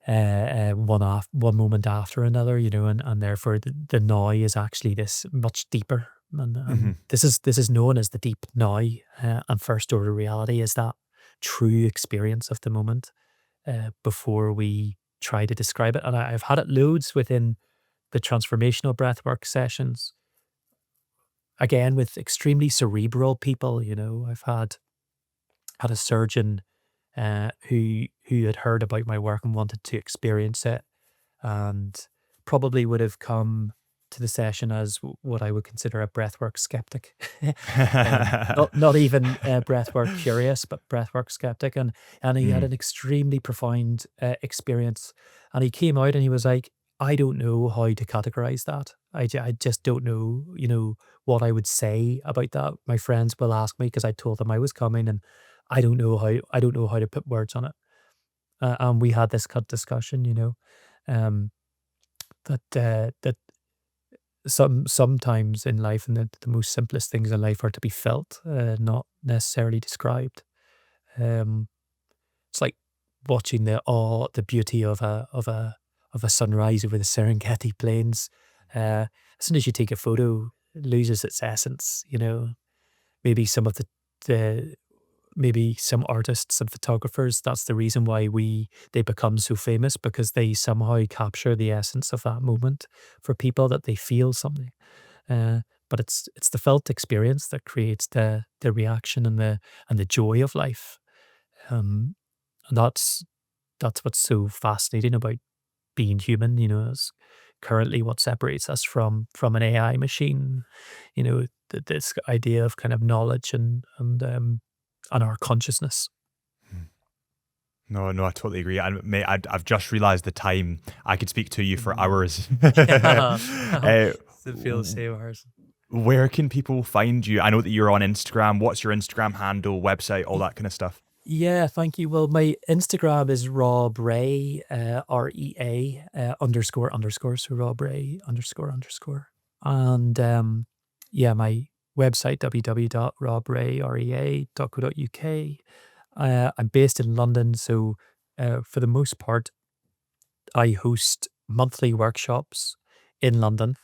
one moment after another, and therefore the now is actually this much deeper, and this is known as the deep now, and first order reality is that true experience of the moment before we try to describe it. And I've had it loads within the transformational breathwork sessions. Again, with extremely cerebral people, I've had a surgeon who had heard about my work and wanted to experience it, and probably would have come to the session as what I would consider a breathwork skeptic. Not even breathwork curious, but breathwork skeptic. And he had Mm. an extremely profound experience. And he came out and he was like, I don't know how to categorize that. I just don't know, what I would say about that. My friends will ask me because I told them I was coming, and I don't know how to put words on it. And we had this cut discussion, um, that sometimes in life, and the most simplest things in life are to be felt, not necessarily described. Um, it's like watching the beauty of a sunrise over the Serengeti plains. As soon as you take a photo, it loses its essence. Maybe some of the maybe some artists and photographers, that's the reason why they become so famous, because they somehow capture the essence of that moment for people, that they feel something. uh, but it's the felt experience that creates the reaction and the joy of life. And that's what's so fascinating about being human. Is currently what separates us from an AI machine. This idea of kind of knowledge and our consciousness. No, no, I totally agree. And mate, I've just realised the time. I could speak to you for Mm. hours. Yeah, Uh, I feel the same, ours. where can people find you? I know that you're on Instagram. What's your Instagram handle, website, all Y- that kind of stuff? Yeah, thank you. Well, my Instagram is Rob Ray, REA underscore underscore. So Rob Ray underscore underscore. And yeah, my website, www.robrayrea.co.uk. I'm based in London, so for the most part, I host monthly workshops in London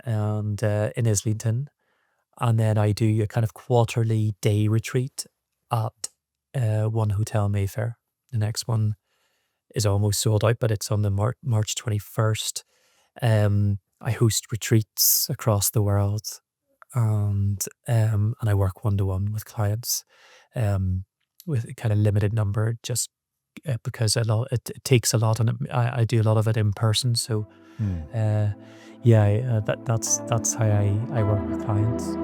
and in Islington. And then I do a kind of quarterly day retreat at one hotel Mayfair. The next one is almost sold out, but it's on the March 21st. I host retreats across the world, and I work one to one with clients, um, with a kind of limited number, just because it takes a lot, and I do a lot of it in person. So Hmm. uh, yeah, that's how I work with clients.